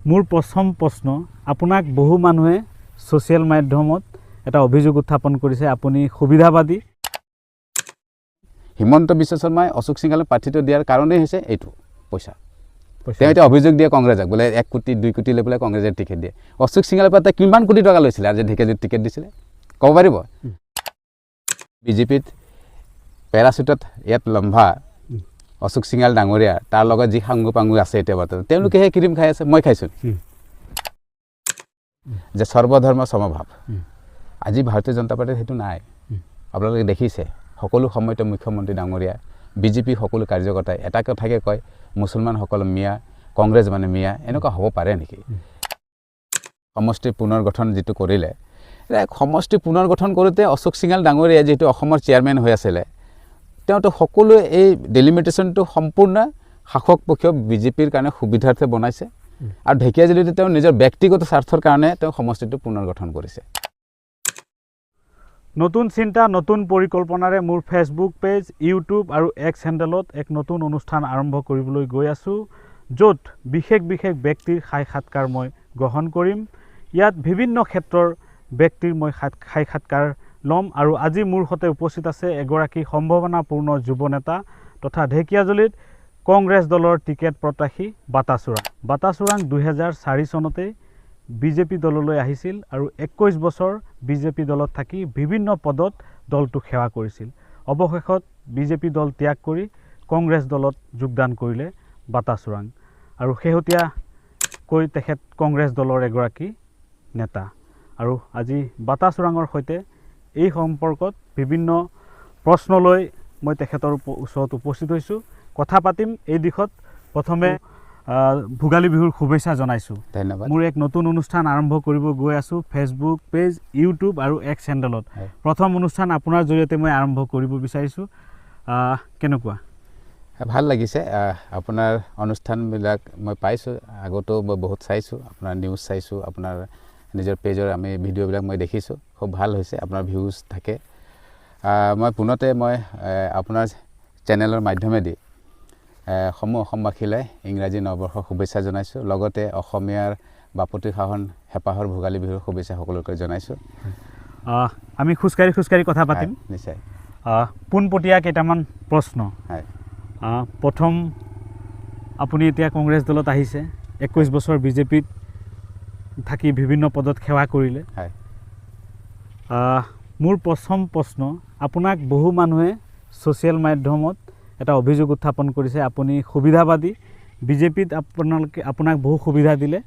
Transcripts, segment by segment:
মোৰ প্ৰথম প্ৰশ্ন আপোনাক বহু মানুহে সোশ্যাল মাধ্যমত এটা অভিযোগ উত্থাপন কৰিছে আপুনি সুবিধাবাদী হিমন্ত বিশ্ব শৰ্মাই অশোক সিংহালক প্ৰাৰ্থিত্ব দিয়াৰ কাৰণেই হৈছে এইটো পইচা তেওঁ এটা অভিযোগ দিয়ে কংগ্ৰেছক বোলে 1 কোটি 2 কোটি লৈ পেলাই কংগ্ৰেছে টিকেট দিয়ে অশোক সিংহালৰ পৰা কিমান কোটি টকা লৈছিলে আৰু ঢেকীয়াজুলিত টিকেট দিছিলে ক'ব পাৰিব বিজেপিত পেৰাচুটত ইয়াত লম্ভা অশোক সিংহাল ডাঙৰীয়া তাৰ লগত যি সাংগু পাংগু আছে এতিয়া বৰ্তমান তেওঁলোকে সেই ক্ৰীম খাই আছে মই খাইছোঁ যে সৰ্বধৰ্ম সমভাৱ আজি ভাৰতীয় জনতা পাৰ্টিৰ সেইটো নাই আপোনালোকে দেখিছে সকলো সময়তে মুখ্যমন্ত্ৰী ডাঙৰীয়া বিজেপি সকলো কাৰ্যকৰ্তাই এটা কথাকে কয় মুছলমানসকল মিয়া কংগ্ৰেছ মানে মিয়া এনেকুৱা হ'ব পাৰে নেকি সমষ্টি পুনৰ্গঠন যিটো কৰিলে সমষ্টি পুনৰ্গঠন কৰোঁতে অশোক সিংহাল ডাঙৰীয়া যিটো অসমৰ চেয়াৰমেন হৈ আছিলে তেওঁতো সকলো এই ডেলিমিটেশ্যনটো সম্পূৰ্ণ শাসক পক্ষীয় বিজেপিৰ কাৰণে সুবিধাৰ্থে বনাইছে আৰু ঢেকীয়াজুলিতে তেওঁ নিজৰ ব্যক্তিগত স্বাৰ্থৰ কাৰণে তেওঁ সমষ্টিটো পুনৰ্গঠন কৰিছে নতুন চিন্তা নতুন পৰিকল্পনাৰে মোৰ ফেচবুক পেজ ইউটিউব আৰু এক্স হেণ্ডেলত এক নতুন অনুষ্ঠান আৰম্ভ কৰিবলৈ গৈ আছোঁ য'ত বিশেষ ব্যক্তিৰ সাক্ষাৎকাৰ মই গ্ৰহণ কৰিম ইয়াত বিভিন্ন ক্ষেত্ৰৰ ব্যক্তিৰ মই সাক্ষাৎকাৰ ল'ম আৰু আজি মোৰ সৈতে উপস্থিত আছে এগৰাকী সম্ভাৱনাপূৰ্ণ যুৱ নেতা তথা ঢেকীয়াজুলিত কংগ্ৰেছ দলৰ টিকেট প্ৰত্যাশী বাটাচুৰাং 2004 চনতে বিজেপি দললৈ আহিছিল আৰু 21 বছৰ বিজেপি দলত থাকি বিভিন্ন পদত দলটো সেৱা কৰিছিল অৱশেষত বিজেপি দল ত্যাগ কৰি কংগ্ৰেছ দলত যোগদান কৰিলে বাটাচুৰাং আৰু শেহতীয়াকৈ তেখেত কংগ্ৰেছ দলৰ এগৰাকী নেতা আৰু আজি বাটাচুৰাঙৰ সৈতে এই সম্পৰ্কত বিভিন্ন প্ৰশ্ন লৈ মই তেখেতৰ ওচৰত উপস্থিত হৈছোঁ কথা পাতিম এই দিশত প্ৰথমে ভোগালী বিহুৰ শুভেচ্ছা জনাইছোঁ ধন্যবাদ মোৰ এক নতুন অনুষ্ঠান আৰম্ভ কৰিব গৈ আছোঁ ফেচবুক পেজ ইউটিউব আৰু এক্স হেণ্ডেলত প্ৰথম অনুষ্ঠান আপোনাৰ জৰিয়তে মই আৰম্ভ কৰিব বিচাৰিছোঁ কেনেকুৱা ভাল লাগিছে আপোনাৰ অনুষ্ঠানবিলাক মই পাইছোঁ আগতেও মই বহুত চাইছোঁ আপোনাৰ নিউজ চাইছোঁ আপোনাৰ নিজৰ পেজৰ আমি ভিডিঅ'বিলাক মই দেখিছোঁ খুব ভাল হৈছে আপোনাৰ ভিউজ থাকে মই পুনতে মই আপোনাৰ চেনেলৰ মাধ্যমেদি সমূহ অসমবাসীলৈ ইংৰাজী নৱবৰ্ষৰ শুভেচ্ছা জনাইছোঁ লগতে অসমীয়াৰ বাপতি সাহোন হেঁপাহৰ ভোগালী বিহুৰ শুভেচ্ছা সকলোকে জনাইছোঁ আমি খোজকাঢ়ি কথা পাতিম নিশ্চয় পোনপটীয়া কেইটামান প্ৰশ্ন হয় প্ৰথম আপুনি এতিয়া কংগ্ৰেছ দলত আহিছে 21 বছৰ বিজেপিত থাকি বিভিন্ন পদত সেৱা কৰিলে হয় মোৰ প্ৰথম প্ৰশ্ন আপোনাক বহু মানুহে সোশ্যাল মাধ্যমত এটা অভিযোগ উত্থাপন কৰিছে আপুনি সুবিধাবাদী বিজেপিত আপোনাক বহু সুবিধা দিলে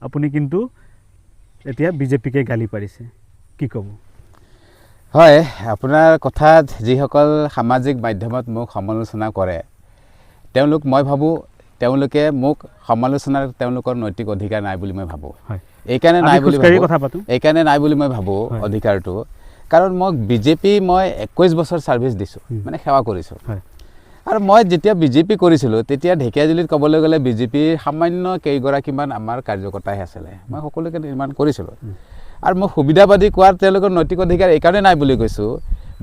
আপুনি কিন্তু এতিয়া বিজেপিকে গালি পাৰিছে কি ক'ব হয় আপোনাৰ কথাত যিসকল সামাজিক মাধ্যমত মোক সমালোচনা কৰে তেওঁলোক মই ভাবোঁ তেওঁলোকে মোক সমালোচনাৰ তেওঁলোকৰ নৈতিক অধিকাৰ নাই বুলি মই ভাবোঁ এইকাৰণে নাই বুলি মই ভাবোঁ অধিকাৰটো কাৰণ মই বিজেপি মই 21 বছৰ ছাৰ্ভিচ দিছোঁ মানে সেৱা কৰিছোঁ আৰু মই যেতিয়া বিজেপি কৰিছিলোঁ তেতিয়া ঢেকীয়াজুলিত ক'বলৈ গ'লে বিজেপিৰ সামান্য কেইগৰাকীমান আমাৰ কাৰ্যকৰ্তাহে আছিলে মই সকলোকে নিৰ্মাণ কৰিছিলোঁ আৰু মই সুবিধাবাদী কোৱাৰ তেওঁলোকৰ নৈতিক অধিকাৰ এইকাৰণে নাই বুলি কৈছোঁ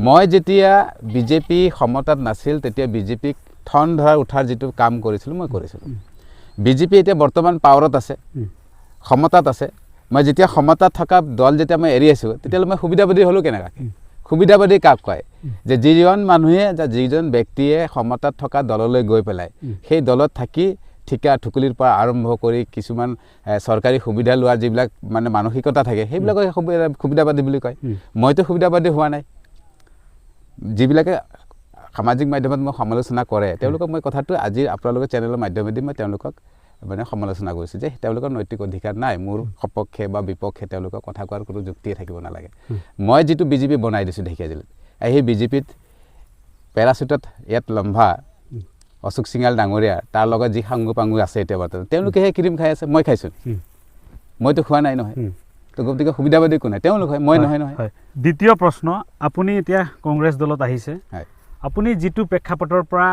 মই যেতিয়া বিজেপি ক্ষমতাত নাছিল তেতিয়া বিজেপিক ঠন ধৰাৰ উঠাৰ যিটো কাম কৰিছিলোঁ মই কৰিছিলোঁ বিজেপি এতিয়া বৰ্তমান পাৱাৰত আছে ক্ষমতাত আছে মই যেতিয়া ক্ষমতাত থকা দল যেতিয়া মই এৰি আছোঁ তেতিয়াহ'লে মই সুবিধাবাদী হ'লোঁ কেনেকৈ সুবিধাবাদী কাক কয় যে যিজন মানুহে যিজন ব্যক্তিয়ে ক্ষমতাত থকা দললৈ গৈ পেলাই সেই দলত থাকি ঠিকা ঠুকুলিৰ পৰা আৰম্ভ কৰি কিছুমান চৰকাৰী সুবিধা লোৱাৰ যিবিলাক মানে মানসিকতা থাকে সেইবিলাকক সুবিধাবাদী বুলি কয় মইতো সুবিধাবাদী হোৱা নাই যিবিলাকে সামাজিক মাধ্যমত মোক সমালোচনা কৰে তেওঁলোকক মই কথাটো আজি আপোনালোকৰ চেনেলৰ মাধ্যমেদি মই তেওঁলোকক মানে সমালোচনা কৰিছোঁ যে তেওঁলোকৰ নৈতিক অধিকাৰ নাই মোৰ সপক্ষে বা বিপক্ষে তেওঁলোকৰ কথা কোৱাৰ কোনো যুক্তিয়ে থাকিব নালাগে মই যিটো বিজেপি বনাই দিছোঁ ঢেকীয়াজুলিত সেই বিজেপিত পেৰাচুটত ইয়াত লম্ভা অশোক সিংহাল ডাঙৰীয়া তাৰ লগত যি সাংগু পাংগু আছে এতিয়া বৰ্তমান তেওঁলোকে সেই ক্ৰীম খাই আছে মই খাইছোঁ মইতো খোৱা নাই নহয় তো গতিকে সুবিধাবাদী কোনে তেওঁলোক হয় মই নহয় দ্বিতীয় প্ৰশ্ন আপুনি এতিয়া কংগ্ৰেছ দলত আহিছে আপুনি যিটো প্ৰেক্ষাপটৰ পৰা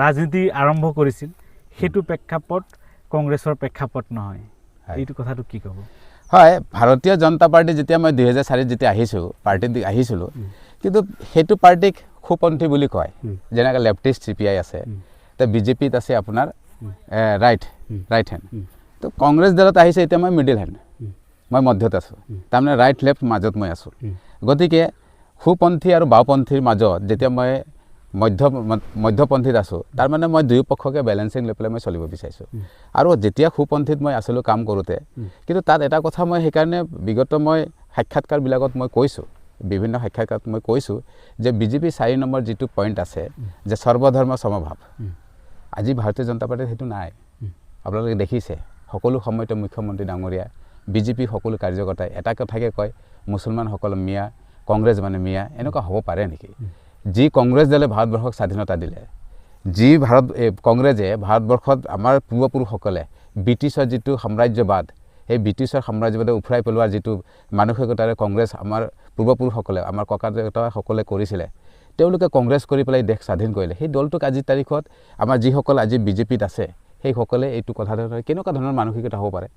ৰাজনীতি আৰম্ভ কৰিছিল সেইটো প্ৰেক্ষাপট কংগ্ৰেছৰ প্ৰেক্ষাপট নহয় এইটো কথাটো কি ক'ব হয় ভাৰতীয় জনতা পাৰ্টি যেতিয়া মই 2004 যেতিয়া পাৰ্টিত আহিছিলোঁ কিন্তু সেইটো পাৰ্টিক খুপন্থী বুলি কয় যেনেকৈ লেফটিষ্ট CPI আছে তো বিজেপিত আছে আপোনাৰ ৰাইট ৰাইট হেণ্ড তো কংগ্ৰেছ দলত আহিছে এতিয়া মই মিডিল হেণ্ড মই মধ্যত আছোঁ তাৰমানে ৰাইট লেফ্ট মাজত মই আছোঁ গতিকে সোপন্থী আৰু বাওপন্থীৰ মাজত যেতিয়া মই মধ্যপন্থীত আছোঁ তাৰমানে মই দুয়ো পক্ষকে বেলেঞ্চিং লৈ পেলাই মই চলিব বিচাৰিছোঁ আৰু যেতিয়া সোপন্থীত মই আছিলোঁ কাম কৰোঁতে কিন্তু তাত এটা কথা মই সেইকাৰণে বিগত মই সাক্ষাৎকাৰবিলাকত মই কৈছোঁ বিভিন্ন সাক্ষাৎকাৰত মই কৈছোঁ যে বিজেপি 4 নম্বৰ যিটো পইণ্ট আছে যে সৰ্বধৰ্ম সমভাৱ আজি ভাৰতীয় জনতা পাৰ্টিত সেইটো নাই আপোনালোকে দেখিছে সকলো সময়তে মুখ্যমন্ত্ৰী ডাঙৰীয়া বিজেপি সকলো কাৰ্যকৰ্তাই এটা কথাকে কয় মুছলমানসকল মিয়া কংগ্ৰেছ মানে মিয়া এনেকুৱা হ'ব পাৰে নেকি যি কংগ্ৰেছ দলে ভাৰতবৰ্ষক স্বাধীনতা দিলে যি কংগ্ৰেছে ভাৰতবৰ্ষত আমাৰ পূৰ্বপুৰুষসকলে ব্ৰিটিছৰ যিটো সাম্ৰাজ্যবাদ সেই ব্ৰিটিছৰ সাম্ৰাজ্যবাদে উফৰাই পেলোৱাৰ যিটো মানসিকতাৰে কংগ্ৰেছ আমাৰ পূৰ্বপুৰুষসকলে আমাৰ ককাদেউতাসকলে কৰিছিলে তেওঁলোকে কংগ্ৰেছ কৰি পেলাই দেশ স্বাধীন কৰিলে সেই দলটোক আজিৰ তাৰিখত আমাৰ যিসকল আজি বিজেপিত আছে সেইসকলে এইটো কথা কেনেকুৱা ধৰণৰ মানসিকতা হ'ব পাৰে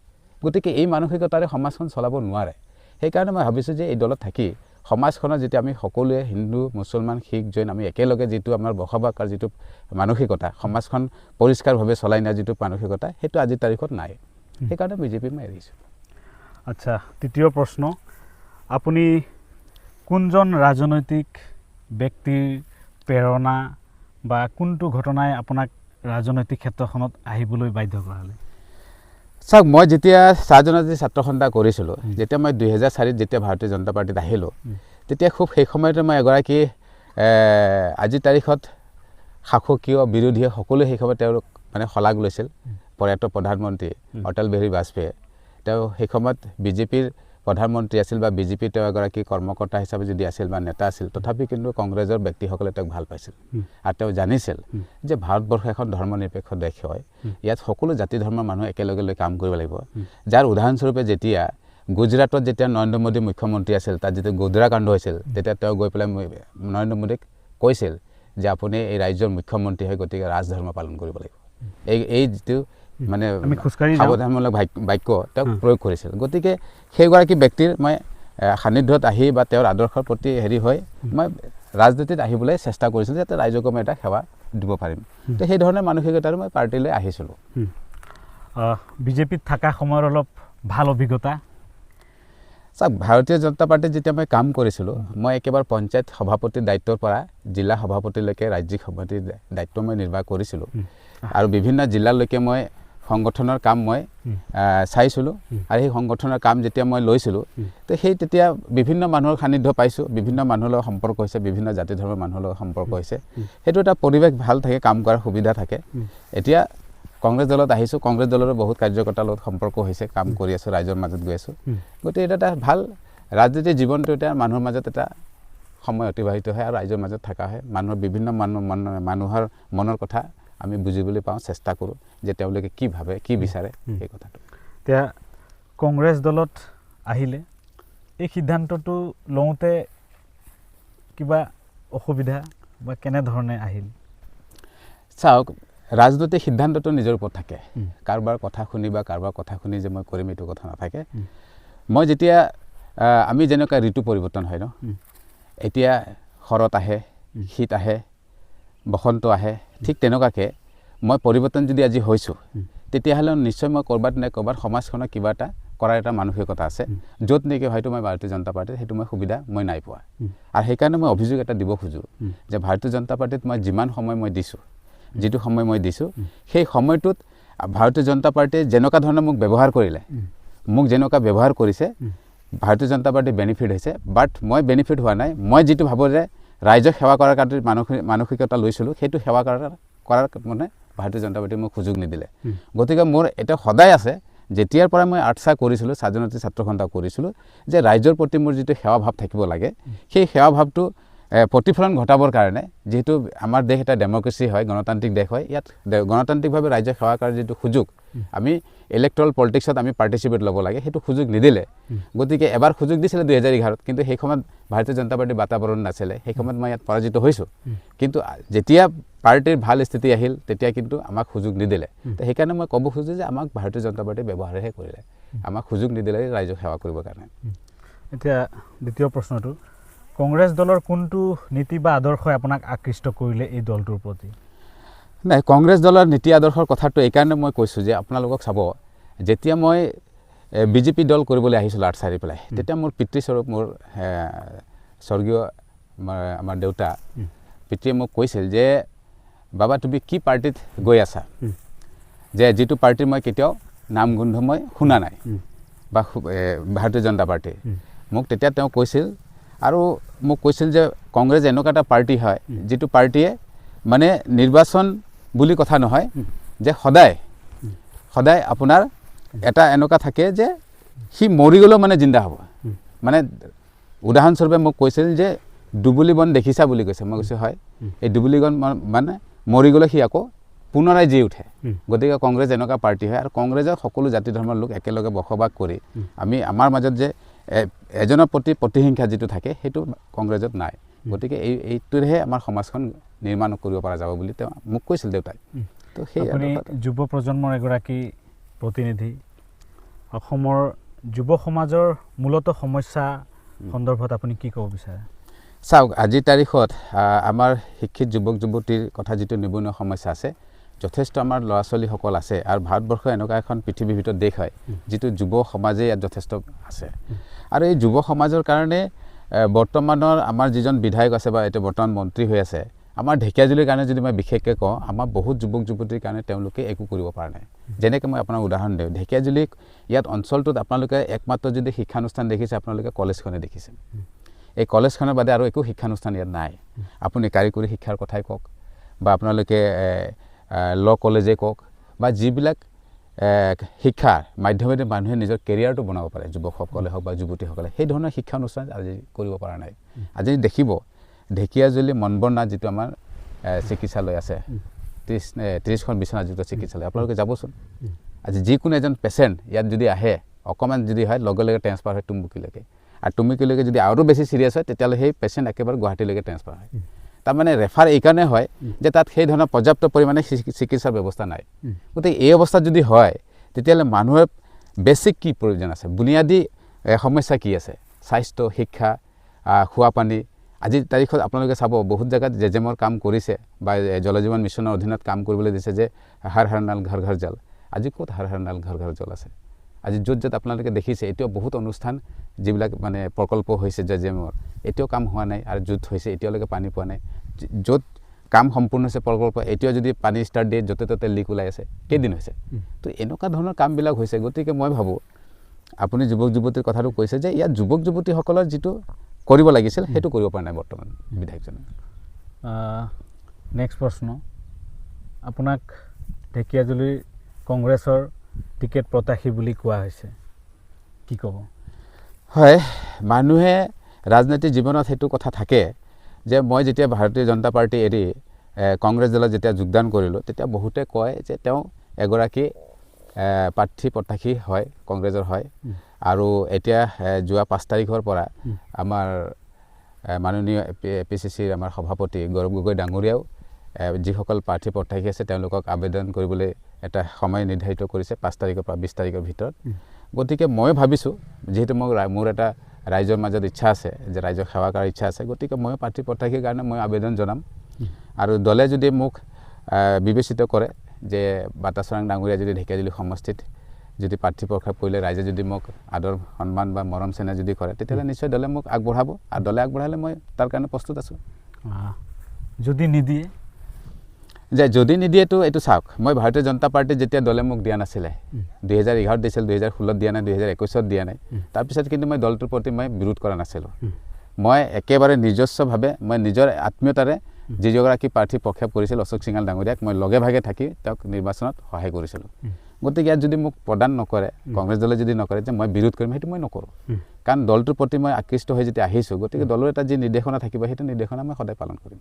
গতিকে এই মানসিকতাৰে সমাজখন চলাব নোৱাৰে সেইকাৰণে মই ভাবিছোঁ যে এই দলত থাকি সমাজখনত যেতিয়া আমি সকলোৱে হিন্দু মুছলমান শিখ জৈন আমি একেলগে যিটো আমাৰ বসবাসৰ যিটো মানসিকতা সমাজখন পৰিষ্কাৰভাৱে চলাই নিয়া যিটো মানসিকতা সেইটো আজিৰ তাৰিখত নাই সেইকাৰণে বিজেপি মই এৰিছোঁ আচ্ছা তৃতীয় প্ৰশ্ন আপুনি কোনজন ৰাজনৈতিক ব্যক্তিৰ প্ৰেৰণা বা কোনটো ঘটনাই আপোনাক ৰাজনৈতিক ক্ষেত্ৰখনত আহিবলৈ বাধ্য কৰালে চাওক মই যেতিয়া ৰাজনৈতিক ছাত্ৰ সন্থা কৰিছিলোঁ যেতিয়া মই 2004 যেতিয়া ভাৰতীয় জনতা পাৰ্টিত আহিলোঁ তেতিয়া খুব সেই সময়তে মই এগৰাকী আজিৰ তাৰিখত শাসকীয় বিৰোধীয়ে সকলোৱে সেই সময়ত তেওঁলোক মানে শলাগ লৈছিল প্ৰয়াত প্ৰধানমন্ত্ৰী অটল বিহাৰী বাজপেয়ী তেওঁ সেই সময়ত বিজেপিৰ প্ৰধানমন্ত্ৰী আছিল বা বিজেপিৰ তেওঁ এগৰাকী কৰ্মকৰ্তা হিচাপে যদি আছিল বা নেতা আছিল তথাপি কিন্তু কংগ্ৰেছৰ ব্যক্তিসকলে তেওঁক ভাল পাইছিল আৰু তেওঁ জানিছিল যে ভাৰতবৰ্ষ এখন ধৰ্মনিৰপেক্ষ দেশ হয় ইয়াত সকলো জাতি ধৰ্মৰ মানুহ একেলগে লৈ কাম কৰিব লাগিব যাৰ উদাহৰণস্বৰূপে যেতিয়া গুজৰাটত যেতিয়া নৰেন্দ্ৰ মোদী মুখ্যমন্ত্ৰী আছিল তাত যেতিয়া গোধৰা কাণ্ড হৈছিল তেতিয়া তেওঁ গৈ পেলাই নৰেন্দ্ৰ মোদীক কৈছিল যে আপুনি এই ৰাজ্যৰ মুখ্যমন্ত্ৰী হয় গতিকে ৰাজধৰ্ম পালন কৰিব লাগিব এই যিটো মানে সাৱধানমূলক বাক্য তেওঁক প্ৰয়োগ কৰিছিল গতিকে সেইগৰাকী ব্যক্তিৰ মই সান্নিধ্যত আহি বা তেওঁৰ আদৰ্শৰ প্ৰতি হেৰি হৈ মই ৰাজনীতিত আহিবলৈ চেষ্টা কৰিছিলোঁ যাতে ৰাইজক মই এটা সেৱা দিব পাৰিম তো সেই ধৰণৰ মানসিকতাৰে মই পাৰ্টিলৈ আহিছিলোঁ বিজেপিত থকা সময়ৰ অলপ ভাল অভিজ্ঞতা চাওক ভাৰতীয় জনতা পাৰ্টিত যেতিয়া মই কাম কৰিছিলোঁ মই একেবাৰে পঞ্চায়ত সভাপতিৰ দায়িত্বৰ পৰা জিলা সভাপতিলৈকে ৰাজ্যিক সভাপতিৰ দায়িত্ব মই নিৰ্বাহ কৰিছিলোঁ আৰু বিভিন্ন জিলালৈকে মই সংগঠনৰ কাম মই চাইছিলোঁ আৰু সেই সংগঠনৰ কাম যেতিয়া মই লৈছিলোঁ তো সেই তেতিয়া বিভিন্ন মানুহৰ সান্নিধ্য পাইছোঁ বিভিন্ন মানুহৰ লগত সম্পৰ্ক হৈছে বিভিন্ন জাতি ধৰ্মৰ মানুহৰ লগত সম্পৰ্ক হৈছে সেইটো এটা পৰিৱেশ ভাল থাকে কাম কৰাৰ সুবিধা থাকে এতিয়া কংগ্ৰেছ দলত আহিছোঁ কংগ্ৰেছ দলৰো বহুত কাৰ্যকৰ্তাৰ লগত সম্পৰ্ক হৈছে কাম কৰি আছোঁ ৰাইজৰ মাজত গৈ আছোঁ গতিকে এটা এটা ভাল ৰাজনীতিৰ জীৱনটো এতিয়া মানুহৰ মাজত এটা সময় অতিবাহিত হয় আৰু ৰাইজৰ মাজত থকা হয় মানুহৰ বিভিন্ন মানুহৰ মনৰ কথা আমি বুজিবলৈ পাওঁ চেষ্টা কৰোঁ যে তেওঁলোকে কি ভাবে কি বিচাৰে সেই কথাটো এতিয়া কংগ্ৰেছ দলত আহিলে এই সিদ্ধান্তটো লওঁতে কিবা অসুবিধা বা কেনেধৰণে আহিল চাওক ৰাজনৈতিক সিদ্ধান্তটো নিজৰ ওপৰত থাকে কাৰোবাৰ কথা শুনি বা কাৰোবাৰ কথা শুনি যে মই কৰিম এইটো কথা নাথাকে মই যেতিয়া আমি যেনেকুৱা ঋতু পৰিৱৰ্তন হয় ন এতিয়া শৰৎ আহে শীত আহে বসন্ত আহে ঠিক তেনেকুৱাকৈ মই পৰিৱৰ্তন যদি আজি হৈছোঁ তেতিয়াহ'লে নিশ্চয় মই ক'ৰবাত নে ক'ৰবাত সমাজখনৰ কিবা এটা কৰাৰ এটা মানসিকতা আছে য'ত নেকি হয়তো মই ভাৰতীয় জনতা পাৰ্টিত সেইটো মই সুবিধা মই নাই পোৱা আৰু সেইকাৰণে মই অভিযোগ এটা দিব খোজোঁ যে ভাৰতীয় জনতা পাৰ্টিত মই যিমান সময় মই দিছোঁ যিটো সময় মই দিছোঁ সেই সময়টোত ভাৰতীয় জনতা পাৰ্টিয়ে যেনেকুৱা ধৰণে মোক ব্যৱহাৰ কৰিলে মোক যেনেকুৱা ব্যৱহাৰ কৰিছে ভাৰতীয় জনতা পাৰ্টিৰ বেনিফিট হৈছে বাট মই বেনিফিট হোৱা নাই মই যিটো ভাবোঁ যে ৰাইজক সেৱা কৰাৰ কাৰণে মানসিকতা লৈছিলোঁ সেইটো সেৱা কৰাৰ মানে ভাৰতীয় জনতা পাৰ্টিয়ে মোক সুযোগ নিদিলে গতিকে মোৰ এটা সদায় আছে যেতিয়াৰ পৰা মই আৰ্টছা কৰিছিলোঁ ৰাজনৈতিক ছাত্ৰ সন্থা কৰিছিলোঁ যে ৰাইজৰ প্ৰতি মোৰ যিটো সেৱা ভাৱ থাকিব লাগে সেই সেৱা ভাৱটো প্ৰতিফলন ঘটাবৰ কাৰণে যেহেতু আমাৰ দেশ এটা ডেমক্ৰেচি হয় গণতান্ত্ৰিক দেশ হয় ইয়াত গণতান্ত্ৰিকভাৱে ৰাইজক সেৱা কৰাৰ যিটো সুযোগ আমি ইলেক্ট্ৰল পলিটিক্সত আমি পাৰ্টিচিপেট ল'ব লাগে সেইটো সুযোগ নিদিলে গতিকে এবাৰ সুযোগ দিছিলে 2011ত কিন্তু সেই সময়ত ভাৰতীয় জনতা পাৰ্টিৰ বাতাবৰণ নাছিলে সেই সময়ত মই ইয়াত পৰাজিত হৈছোঁ কিন্তু যেতিয়া পাৰ্টিৰ ভাল স্থিতি আহিল তেতিয়া কিন্তু আমাক সুযোগ নিদিলে তো সেইকাৰণে মই ক'ব খোজোঁ যে আমাক ভাৰতীয় জনতা পাৰ্টিয়ে ব্যৱহাৰহে কৰিলে আমাক সুযোগ নিদিলে ৰাইজক সেৱা কৰিবৰ কাৰণে এতিয়া দ্বিতীয় প্ৰশ্নটো কংগ্ৰেছ দলৰ কোনটো নীতি বা আদৰ্শই আপোনাক আকৃষ্ট কৰিলে এই দলটোৰ প্ৰতি নাই, কংগ্ৰেছ দলৰ নীতি আদৰ্শৰ কথাটো এইকাৰণে মই কৈছোঁ যে আপোনালোকক চাব, যেতিয়া মই বিজেপি দল কৰিবলৈ আহিছিলোঁ আৰ্ট চাৰি পেলাই, তেতিয়া মোৰ পিতৃস্বৰূপ মোৰ স্বৰ্গীয় আমাৰ দেউতা পিতৃয়ে মোক কৈছিল যে বাবা তুমি কি পাৰ্টিত গৈ আছা, যে যিটো পাৰ্টিৰ মই কেতিয়াও নাম গোন্ধ মই শুনা নাই, বা ভাৰতীয় জনতা পাৰ্টি। মোক তেতিয়া তেওঁ কৈছিল, আৰু মোক কৈছিল যে কংগ্ৰেছ এনেকুৱা এটা পাৰ্টি হয় যিটো পাৰ্টিয়ে মানে নিৰ্বাচন বুলি কথা নহয়, যে সদায় আপোনাৰ এটা এনেকুৱা থাকে যে সি মৰি গ'লেও মানে জিন্দা হ'ব। মানে উদাহৰণস্বৰূপে মোক কৈছিল যে ডুবুলি বন দেখিছা বুলি কৈছে। মই কৈছোঁ হয়, এই ডুবুলি বন মানে মৰি গ'লে সি আকৌ পুনৰাই জি উঠে। গতিকে কংগ্ৰেছ এনেকুৱা পাৰ্টি হয়, আৰু কংগ্ৰেছৰ সকলো জাতি ধৰ্মৰ লোক একেলগে বসবাস কৰি আমাৰ মাজত যে এজনৰ প্ৰতি প্ৰতিহিংসা যিটো থাকে সেইটো কংগ্ৰেছত নাই। গতিকে এইটোৰেহে আমাৰ সমাজখন নিৰ্মাণ কৰিব পৰা যাব বুলি তেওঁ মোক কৈছিল দেউতাই। তো সেই যুৱ প্ৰজন্মৰ এগৰাকী প্ৰতিনিধি, অসমৰ যুৱ সমাজৰ মূলতঃ সমস্যা সন্দৰ্ভত আপুনি কি ক'ব বিচাৰে? চাওক, আজিৰ তাৰিখত আমাৰ শিক্ষিত যুৱক যুৱতীৰ কথা যিটো নিবনুৱা সমস্যা আছে, যথেষ্ট আমাৰ ল'ৰা ছোৱালীসকল আছে, আৰু ভাৰতবৰ্ষ এনেকুৱা এখন পৃথিৱীৰ ভিতৰত দেশ হয় যিটো যুৱ সমাজে ইয়াত যথেষ্ট আছে। আৰু এই যুৱ সমাজৰ কাৰণে বৰ্তমানৰ আমাৰ যিজন বিধায়ক আছে বা এতিয়া বৰ্তমান মন্ত্ৰী হৈ আছে, আমাৰ ঢেকীয়াজুলিৰ কাৰণে যদি মই বিশেষকৈ কওঁ, আমাৰ বহুত যুৱক যুৱতীৰ কাৰণে তেওঁলোকে একো কৰিব পৰা নাই। যেনেকৈ মই আপোনাক উদাহৰণ দিওঁ, ঢেকীয়াজুলিক ইয়াত অঞ্চলটোত আপোনালোকে একমাত্ৰ যদি শিক্ষানুষ্ঠান দেখিছে, আপোনালোকে কলেজখনে দেখিছে। এই কলেজখনৰ বাদে আৰু একো শিক্ষানুষ্ঠান ইয়াত নাই। আপুনি কাৰিকৰী শিক্ষাৰ কথাই কওক, বা আপোনালোকে ল কলেজে কওক, বা যিবিলাক শিক্ষাৰ মাধ্যমেৰে মানুহে নিজৰ কেৰিয়াৰটো বনাব পাৰে, যুৱকসকলে হওক বা যুৱতীসকলে, সেই ধৰণৰ শিক্ষানুষ্ঠান আজি কৰিব পৰা নাই। আজি দেখিব ঢেকীয়াজুলি মনবৰ্ণা যিটো আমাৰ চিকিৎসালয় আছে, 30খন বিচনাযুক্ত চিকিৎসালয়, আপোনালোকে যাবচোন। আজি যিকোনো এজন পেচেণ্ট ইয়াত যদি আহে, অকণমান যদি হয়, লগে লগে ট্ৰেন্সফাৰ হয় টুমুকিলৈকে, আৰু টুমুকিলৈকে যদি আৰু বেছি চিৰিয়াছ হয় তেতিয়াহ'লে সেই পেচেণ্ট একেবাৰে গুৱাহাটীলৈকে ট্ৰেন্সফাৰ হয়। তাৰমানে ৰেফাৰ এইকাৰণে হয় যে তাত সেই ধৰণৰ পৰ্যাপ্ত পৰিমাণে চিকিৎসাৰ ব্যৱস্থা নাই। গতিকে এই অৱস্থাত যদি হয়, তেতিয়াহ'লে মানুহৰ বেছিক কি প্ৰয়োজন আছে, বুনিয়াদী সমস্যা কি আছে, স্বাস্থ্য, শিক্ষা, খোৱা পানী। আজিৰ তাৰিখত আপোনালোকে চাব, বহুত জেগাত জেজেমৰ কাম কৰিছে বা জল জীৱন মিছনৰ অধীনত কাম কৰিবলৈ দিছে যে হৰ হৰ নাল ঘৰ ঘৰ জল। আজি ক'ত হৰ হৰ নাল ঘৰ ঘৰ জল আছে? আজি য'ত আপোনালোকে দেখিছে, এতিয়াও বহুত অনুষ্ঠান যিবিলাক মানে প্ৰকল্প হৈছে জেজেমৰ, এতিয়াও কাম হোৱা নাই, আৰু য'ত হৈছে এতিয়ালৈকে পানী পোৱা নাই। য'ত কাম সম্পূৰ্ণ হৈছে প্ৰকল্প, এতিয়াও যদি পানী ষ্টাৰ্ট দিয়ে য'তে ত'তে লিক ওলাই আছে, কেইদিন হৈছে? তো এনেকুৱা ধৰণৰ কামবিলাক হৈছে। গতিকে মই ভাবোঁ, আপুনি যুৱক যুৱতীৰ কথাটো কৈছে যে ইয়াত যুৱক যুৱতীসকলৰ যিটো কৰিব লাগিছিল সেইটো কৰিব পৰা নাই বৰ্তমান বিধায়কজনে। নেক্সট প্ৰশ্ন, আপোনাক ঢেকীয়াজুলিৰ কংগ্ৰেছৰ টিকেট প্ৰত্যাশী বুলি কোৱা হৈছে, কি ক'ব? হয়, মানুহে ৰাজনৈতিক জীৱনত সেইটো কথা থাকে যে মই যেতিয়া ভাৰতীয় জনতা পাৰ্টি এৰি কংগ্ৰেছ দলত যেতিয়া যোগদান কৰিলোঁ, তেতিয়া বহুতে কয় যে তেওঁ এগৰাকী প্ৰাৰ্থী প্ৰত্যাশী হয়, কংগ্ৰেছৰ হয়। আৰু এতিয়া যোৱা 5 তাৰিখৰ পৰা আমাৰ মাননীয় APCCৰ আমাৰ সভাপতি গৌৰৱ গগৈ ডাঙৰীয়াও যিসকল প্ৰাৰ্থী প্ৰত্যাশী আছে তেওঁলোকক আবেদন কৰিবলৈ এটা সময় নিৰ্ধাৰিত কৰিছে 5 তাৰিখৰ পৰা 20 তাৰিখৰ ভিতৰত। গতিকে মই ভাবিছোঁ, যিহেতু মোৰ এটা ৰাইজৰ মাজত ইচ্ছা আছে যে ৰাইজক সেৱা কৰাৰ ইচ্ছা আছে, গতিকে মই প্ৰাৰ্থী প্ৰত্যাশীৰ কাৰণে মই আবেদন জনাম। আৰু দলে যদি মোক বিবেচিত কৰে যে বাটা চৰাং ডাঙৰীয়া যদি ঢেকীয়াজুলি সমষ্টিত যদি প্ৰাৰ্থী প্ৰক্ষেপ কৰিলে ৰাইজে যদি মোক আদৰ সন্মান বা মৰম চেনেহ যদি কৰে, তেতিয়াহ'লে নিশ্চয় দলে মোক আগবঢ়াব, আৰু দলে আগবঢ়ালে মই তাৰ কাৰণে প্ৰস্তুত আছোঁ। যদি নিদিয়ে, যদি নিদিয়েতো এইটো চাওক, মই ভাৰতীয় জনতা পাৰ্টিত যেতিয়া দলে মোক দিয়া নাছিলে, 2011 দিছিল, 2016 দিয়া নাই, 2021 দিয়া নাই, তাৰপিছত কিন্তু মই দলটোৰ প্ৰতি মই বিৰোধ কৰা নাছিলোঁ। মই একেবাৰে নিজস্বভাৱে মই নিজৰ আত্মীয়তাৰে যিগৰাকী প্ৰাৰ্থী প্ৰক্ষেপ কৰিছিল অশোক সিঙাল ডাঙৰীয়াক মই লগে ভাগে থাকি তেওঁক নিৰ্বাচনত সহায় কৰিছিলোঁ। গতিকে ইয়াত যদি মোক প্ৰদান নকৰে, কংগ্ৰেছ দলে যদি নকৰে যে মই বিৰোধ কৰিম, সেইটো মই নকৰোঁ। কাৰণ দলটোৰ প্ৰতি মই আকৃষ্ট হৈ যেতিয়া আহিছোঁ, গতিকে দলৰ এটা যি নিৰ্দেশনা থাকিব সেইটো নিৰ্দেশনা মই সদায় পালন কৰিম।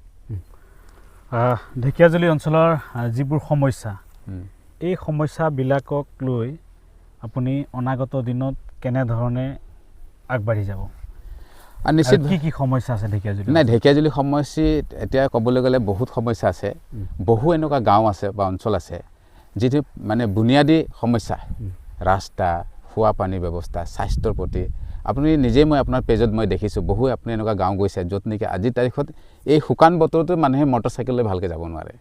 ঢেকীয়াজুলি অঞ্চলৰ যিবোৰ সমস্যা, এই সমস্যাবিলাকক লৈ আপুনি অনাগত দিনত কেনেধৰণে আগবাঢ়ি যাব? আৰু নিশ্চিত কি সমস্যা আছে ঢেকীয়াজুলি? নাই, ঢেকীয়াজুলি সমষ্টিত এতিয়া ক'বলৈ গ'লে বহুত সমস্যা আছে। বহু এনেকুৱা গাঁও আছে বা অঞ্চল আছে যিটো মানে বুনিয়াদী সমস্যা, ৰাস্তা, খোৱা পানীৰ ব্যৱস্থা, স্বাস্থ্যৰ প্ৰতি। আপুনি নিজেই মই আপোনাৰ পেজত মই দেখিছোঁ, বহু আপুনি এনেকুৱা গাঁও গৈছে য'ত নেকি আজিৰ তাৰিখত এই শুকান বতৰতো মানুহে মটৰচাইকেল লৈ ভালকৈ যাব নোৱাৰে।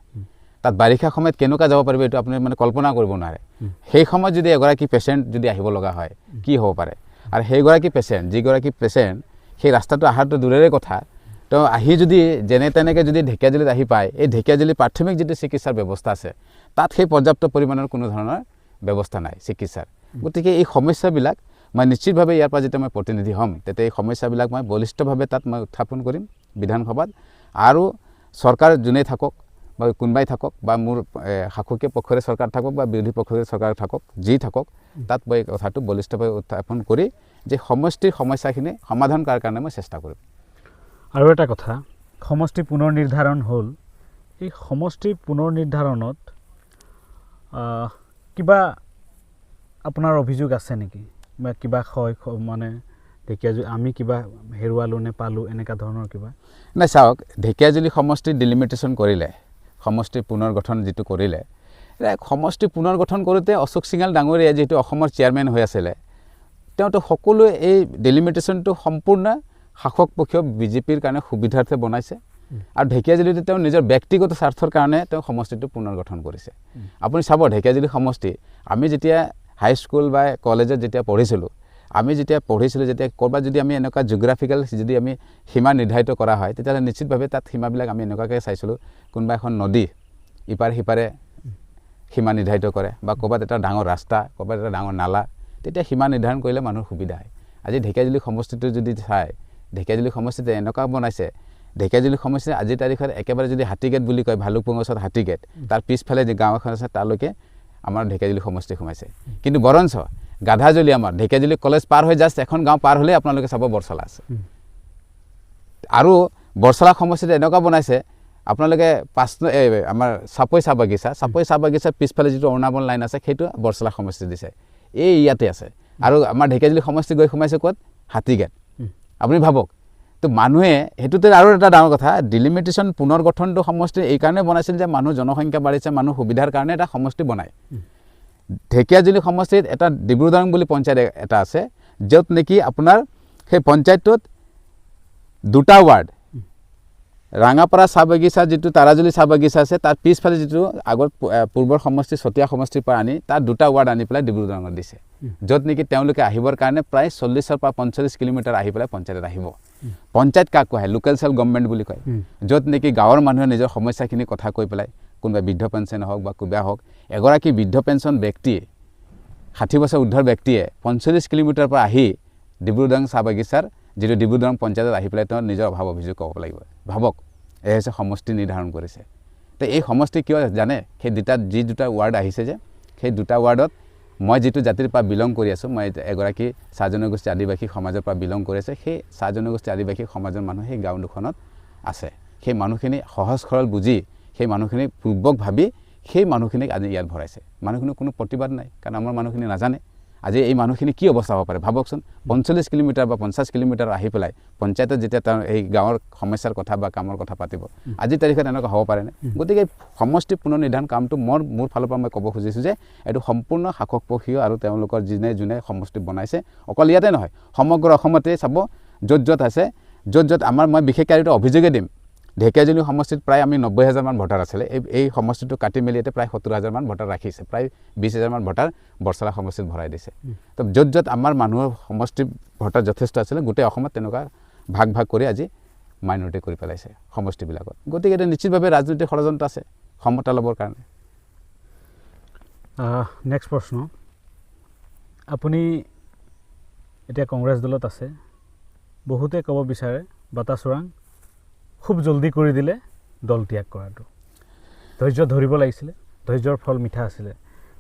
তাত বাৰিষা সময়ত কেনেকুৱা যাব পাৰিব এইটো আপুনি মানে কল্পনা কৰিব নোৱাৰে সেই সময়ত যদি এগৰাকী পেচেণ্ট যদি আহিব লগা হয় কি হ'ব পাৰে আৰু সেইগৰাকী পেচেণ্ট যিগৰাকী পেচেণ্ট সেই ৰাস্তাটো আহাৰটো দূৰৰে কথা তো আহি যদি যেনে তেনেকৈ যদি ঢেকীয়াজুলিত আহি পায় এই ঢেকীয়াজুলি প্ৰাথমিক যিটো চিকিৎসাৰ ব্যৱস্থা আছে তাত সেই পৰ্যাপ্ত পৰিমাণৰ কোনো ধৰণৰ ব্যৱস্থা নাই চিকিৎসাৰ গতিকে এই সমস্যাবিলাক মই নিশ্চিতভাৱে ইয়াৰ পৰা যেতিয়া মই প্ৰতিনিধি হ'ম তেতিয়া এই সমস্যাবিলাক মই বলিষ্ঠভাৱে তাত মই উত্থাপন কৰিম বিধানসভাত আৰু চৰকাৰ যোনেই থাকক বা কোনোবাই থাকক বা মোৰ শাসকীয় পক্ষৰে চৰকাৰ থাকক বা বিৰোধী পক্ষৰে চৰকাৰ থাকক যি থাকক তাত মই কথাটো বলিষ্ঠভাৱে উত্থাপন কৰি যে সমষ্টিৰ সমস্যাখিনি সমাধান কৰাৰ কাৰণে মই চেষ্টা কৰিম আৰু এটা কথা সমষ্টি পুনৰ নিৰ্ধাৰণ হ'ল এই সমষ্টিৰ পুনৰ নিৰ্ধাৰণত কিবা আপোনাৰ অভিযোগ আছে নেকি বা কিবা মানে ঢেকীয়াজুলি আমি কিবা হেৰুৱালোঁ নে পালোঁ এনেকুৱা ধৰণৰ কিবা নাই চাওক ঢেকীয়াজুলি সমষ্টিৰ ডিলিমিটেশ্যন কৰিলে সমষ্টিৰ পুনৰ গঠন যিটো কৰিলে সমষ্টি পুনৰ গঠন কৰোঁতে অশোক সিংহাল ডাঙৰীয়া যিহেতু অসমৰ চেয়াৰমেন হৈ আছিলে তেওঁতো সকলোৱে এই ডিলিমিটেশ্যনটো সম্পূৰ্ণ শাসকপক্ষীয় বিজেপিৰ কাৰণে সুবিধাৰ্থে বনাইছে আৰু ঢেকীয়াজুলিতে তেওঁ নিজৰ ব্যক্তিগত স্বাৰ্থৰ কাৰণে তেওঁ সমষ্টিটো পুনৰ গঠন কৰিছে আপুনি চাব ঢেকীয়াজুলি সমষ্টি আমি যেতিয়া হাইস্কুল বা কলেজত যেতিয়া পঢ়িছিলোঁ আমি যেতিয়া ক'ৰবাত যদি আমি এনেকুৱা জিঅ'গ্ৰাফিকেল যদি আমি সীমা নিৰ্ধাৰিত কৰা হয় তেতিয়াহ'লে নিশ্চিতভাৱে তাত সীমাবিলাক আমি এনেকুৱাকৈ চাইছিলোঁ কোনোবা এখন নদী ইপাৰে সিপাৰে সীমা নিৰ্ধাৰিত কৰে বা ক'ৰবাত এটা ডাঙৰ ৰাস্তা ক'ৰবাত এটা ডাঙৰ নালা তেতিয়া সীমা নিৰ্ধাৰণ কৰিলে মানুহৰ সুবিধা হয় আজি ঢেকীয়াজুলি সমষ্টিটো যদি চায় ঢেকীয়াজুলি সমষ্টিতে এনেকুৱা বনাইছে ঢেকীয়াজুলি সমষ্টি আজিৰ তাৰিখত একেবাৰে যদি হাতীগেট বুলি কয় ভালুকপুঙৰ ওচৰত হাতীগেট তাৰ পিছফালে যি গাঁও এখন আছে তালৈকে আমাৰ ঢেকীয়াজুলি সমষ্টি সোমাইছে কিন্তু বৰঞ্চ গাধাজুলি আমাৰ ঢেকীয়াজুলি কলেজ পাৰ হৈ জাষ্ট এখন গাঁও পাৰ হ'লেই আপোনালোকে চাব বৰচলা আছে আৰু বৰচলা সমষ্টিত এনেকুৱা বনাইছে আপোনালোকে আমাৰ চাপৈ চাহ বাগিচা পিছফালে যিটো অৰুণাচল লাইন আছে সেইটো বৰচলা সমষ্টি দিছে এই ইয়াতে আছে আৰু আমাৰ ঢেকীয়াজুলি সমষ্টি গৈ সোমাইছে ক'ত হাতীগেট আপুনি ভাবক তো মানুহে সেইটোতে আৰু এটা ডাঙৰ কথা ডিলিমিটেশ্যন পুনৰ গঠনটো সমষ্টি এইকাৰণে বনাইছিল যে মানুহ জনসংখ্যা বাঢ়িছে মানুহ সুবিধাৰ কাৰণে এটা সমষ্টি বনায় ঢেকীয়াজুলি সমষ্টিত এটা ডিব্ৰুদৰং বুলি পঞ্চায়ত এটা আছে য'ত নেকি আপোনাৰ সেই পঞ্চায়তটোত দুটা ৱাৰ্ড ৰাঙাপাৰা চাহ বাগিচা যিটো তাৰাজুলি চাহ বাগিচা আছে তাৰ পিছফালে যিটো আগত পূৰ্বৰ সমষ্টি চতিয়া সমষ্টিৰ পৰা আনি তাৰ দুটা ৱাৰ্ড আনি পেলাই ডিব্ৰুদৰঙত দিছে য'ত নেকি তেওঁলোকে আহিবৰ কাৰণে প্ৰায় 40 পৰা 45 কিলোমিটাৰ আহি পেলাই পঞ্চায়তত আহিব পঞ্চায়ত কাক কোৱা হয় লোকেল সেল্ফ গভৰ্ণমেণ্ট বুলি কয় য'ত নেকি গাঁৱৰ মানুহে নিজৰ সমস্যাখিনি কথা কৈ পেলাই কোনোবা বৃদ্ধ পেঞ্চন হওক বা কিবা হওক এগৰাকী বৃদ্ধ পেঞ্চন ব্যক্তিয়ে 60 বছৰ ঊৰ্ধৰ ব্যক্তিয়ে 45 কিলোমিটাৰ পৰা আহি ডিব্ৰুদৰং চাহ বাগিচাৰ যিটো ডিব্ৰুদৰং পঞ্চায়তত আহি পেলাই তেওঁ নিজৰ অভাৱ অভিযোগ ক'ব লাগিব ভাবক এই হৈছে সমষ্টি নিৰ্ধাৰণ কৰিছে তো এই সমষ্টি কিয় জানে সেই যি দুটা ৱাৰ্ড আহিছে যে সেই দুটা ৱাৰ্ডত মই যিটো জাতিৰ পৰা বিলং কৰি আছোঁ মই এগৰাকী চাহ জনগোষ্ঠী আদিবাসী সমাজৰ পৰা বিলং কৰি আছে সেই চাহ জনগোষ্ঠী আদিবাসী সমাজৰ মানুহ সেই গাঁও দুখনত আছে সেই মানুহখিনি সহজ সৰল বুজি সেই মানুহখিনি পূৰ্বক ভাবি সেই মানুহখিনিক আজি ইয়াত ভৰাইছে মানুহখিনিৰ কোনো প্ৰতিবাদ নাই কাৰণ আমাৰ মানুহখিনি নাজানে আজি এই মানুহখিনি কি অৱস্থা হ'ব পাৰে ভাবকচোন 45 কিলোমিটাৰ বা 50 কিলোমিটাৰ আহি পেলাই পঞ্চায়তত যেতিয়া তেওঁ এই গাঁৱৰ সমস্যাৰ কথা বা কামৰ কথা পাতিব আজিৰ তাৰিখত এনেকুৱা হ'ব পাৰেনে গতিকে সমষ্টি পুনৰ নিৰ্ধাৰণ কামটো মোৰ ফালৰ পৰা মই ক'ব খুজিছোঁ যে এইটো সম্পূৰ্ণ শাসকপক্ষীয় আৰু তেওঁলোকৰ যোনে সমষ্টি বনাইছে অকল ইয়াতে নহয় সমগ্ৰ অসমতে চাব য'ত আছে য'ত আমাৰ মই বিশেষকৈ এইটো অভিযোগে দিম ঢেকীয়াজুলি সমষ্টিত প্ৰায় আমি 90,000 মান ভোটাৰ আছিলে এই সমষ্টিটো কাটি মেলি ইয়াতে প্ৰায় 70,000 মান ভোটাৰ ৰাখিছে প্ৰায় 20,000 মান ভোটাৰ বৰচলা সমষ্টিত ভৰাই দিছে তো য'ত আমাৰ মানুহৰ সমষ্টি ভোটাৰ যথেষ্ট আছিলে গোটেই অসমত তেনেকুৱা ভাগ কৰি আজি মাইনৰিটি কৰি পেলাইছে সমষ্টিবিলাকত গতিকে এটা নিশ্চিতভাৱে ৰাজনৈতিক ষড়যন্ত্ৰ আছে ক্ষমতা ল'বৰ কাৰণে নেক্সট প্ৰশ্ন আপুনি এতিয়া কংগ্ৰেছ দলত আছে বহুতে ক'ব বিচাৰে বাটাচোৰাং খুব জলদি কৰি দিলে দল ত্যাগ কৰাটো ধৈৰ্য ধৰিব লাগিছিলে ধৈৰ্যৰ ফল মিঠা আছিলে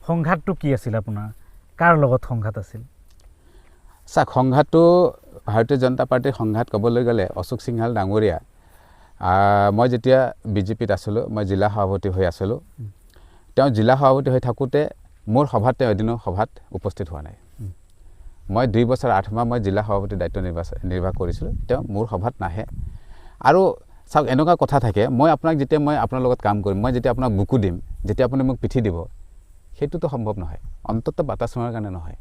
সংঘাতটো কি আছিল আপোনাৰ কাৰ লগত সংঘাত আছিল চাওক সংঘাতটো ভাৰতীয় জনতা পাৰ্টিৰ সংঘাত ক'বলৈ গ'লে অশোক সিংহাল ডাঙৰীয়া মই যেতিয়া বিজেপিত আছিলোঁ মই জিলা সভাপতি হৈ আছিলোঁ তেওঁ জিলা সভাপতি হৈ থাকোঁতে মোৰ সভাত তেওঁ এদিনো সভাত উপস্থিত হোৱা নাই মই 2 বছৰ 8 মাহ মই জিলা সভাপতিৰ দায়িত্ব নিৰ্বাহ কৰিছিলোঁ তেওঁ মোৰ সভাত নাহে আৰু চাওক এনেকুৱা কথা থাকে মই আপোনাক যেতিয়া মই আপোনাৰ লগত কাম কৰিম মই যেতিয়া আপোনাক বুকু দিম যেতিয়া আপুনি মোক পিঠি দিব সেইটোতো সম্ভৱ নহয় অন্ততঃ বাটাচোৰাঙৰ কাৰণে নহয়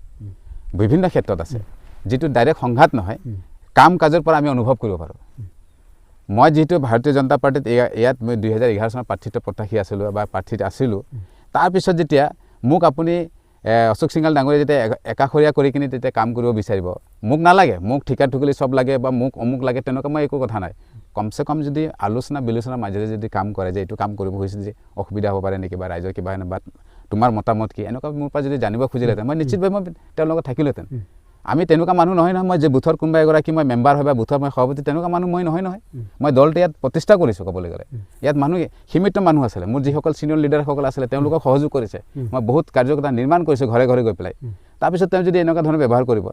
বিভিন্ন ক্ষেত্ৰত আছে যিটো ডাইৰেক্ট সংঘাত নহয় কাম কাজৰ পৰা আমি অনুভৱ কৰিব পাৰোঁ মই যিহেতু ভাৰতীয় জনতা পাৰ্টিত ইয়াত মই 2011 চনত প্ৰাৰ্থিত্ব প্ৰত্যাশী আছিলোঁ বা প্ৰাৰ্থীত আছিলোঁ তাৰপিছত যেতিয়া মোক আপুনি অশোক সিংহাল ডাঙৰীয়া যেতিয়া একাষৰীয়া কৰি কিনি তেতিয়া কাম কৰিব বিচাৰিব মোক নালাগে মোক ঠিকা ঠুকলি চব লাগে বা মোক অমুক লাগে তেনেকুৱা মই একো কথা নাই কমচে কম যদি আলোচনা বিলোচনাৰ মাজেৰে যদি কাম কৰে যে এইটো কাম কৰিব হৈছে যে অসুবিধা হ'ব পাৰে নেকি বা ৰাইজৰ কিবা এনে বা তোমাৰ মতামত কি এনেকুৱা মোৰ পৰা যদি জানিব খুজিলেহেঁতেন মই নিশ্চিতভাৱে মই তেওঁৰ লগত থাকিলোহেঁতেন আমি তেনেকুৱা মানুহ নহয় নহয় মই যে বুথৰ কোনোবা এগৰাকী মই মেম্বাৰ হয় বা বুথৰ মই সভাপতি তেনেকুৱা মানুহ মই নহয় মই দলটো ইয়াত প্ৰতিষ্ঠা কৰিছোঁ ক'বলৈ গ'লে ইয়াত মানুহ সীমিত মানুহ আছিলে মোৰ যিসকল ছিনিয়ৰ লিডাৰসকল আছিলে তেওঁলোকক সহযোগ কৰিছে মই বহুত কাৰ্যকৰ্তা নিৰ্মাণ কৰিছোঁ ঘৰে ঘৰে গৈ পেলাই তাৰপিছত তেওঁ যদি এনেকুৱা ধৰণৰ ব্যৱহাৰ কৰিব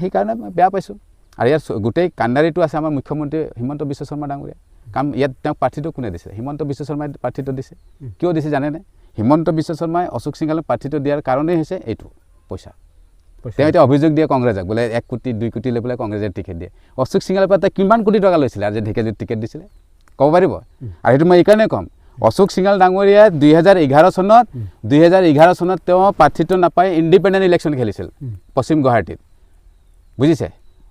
সেইকাৰণে মই বেয়া পাইছোঁ আৰু ইয়াৰ গোটেই কাণ্ডাৰীটো আছে আমাৰ মুখ্যমন্ত্ৰী হিমন্ত বিশ্ব শৰ্মা ডাঙৰীয়া কাম ইয়াত তেওঁক প্ৰাৰ্থীটো কোনে দিছে হিমন্ত বিশ্ব শৰ্মাই প্ৰাৰ্থীটো দিছে কিয় দিছে জানেনে হিমন্ত বিশ্ব শৰ্মাই অশোক সিংহালক প্ৰাৰ্থীটো দিয়াৰ কাৰণেই হৈছে এইটো পইচা তেওঁ এতিয়া অভিযোগ দিয়ে কংগ্ৰেছক বোলে 1 কোটি 2 কোটি লৈ পেলাই কংগ্ৰেছে টিকেট দিয়ে অশোক সিংহালৰ পৰা কিমান কোটি টকা লৈছিলে আৰু যে ঢেকীয়াজুৰিত টিকেট দিছিলে ক'ব পাৰিব আৰু সেইটো মই এইকাৰণে ক'ম অশোক সিংহাল ডাঙৰীয়া 2011 চনত তেওঁ প্ৰাৰ্থীটো নাপাই ইণ্ডিপেণ্ডেণ্ট ইলেকশ্যন খেলিছিল পশ্চিম গুৱাহাটীত বুজিছে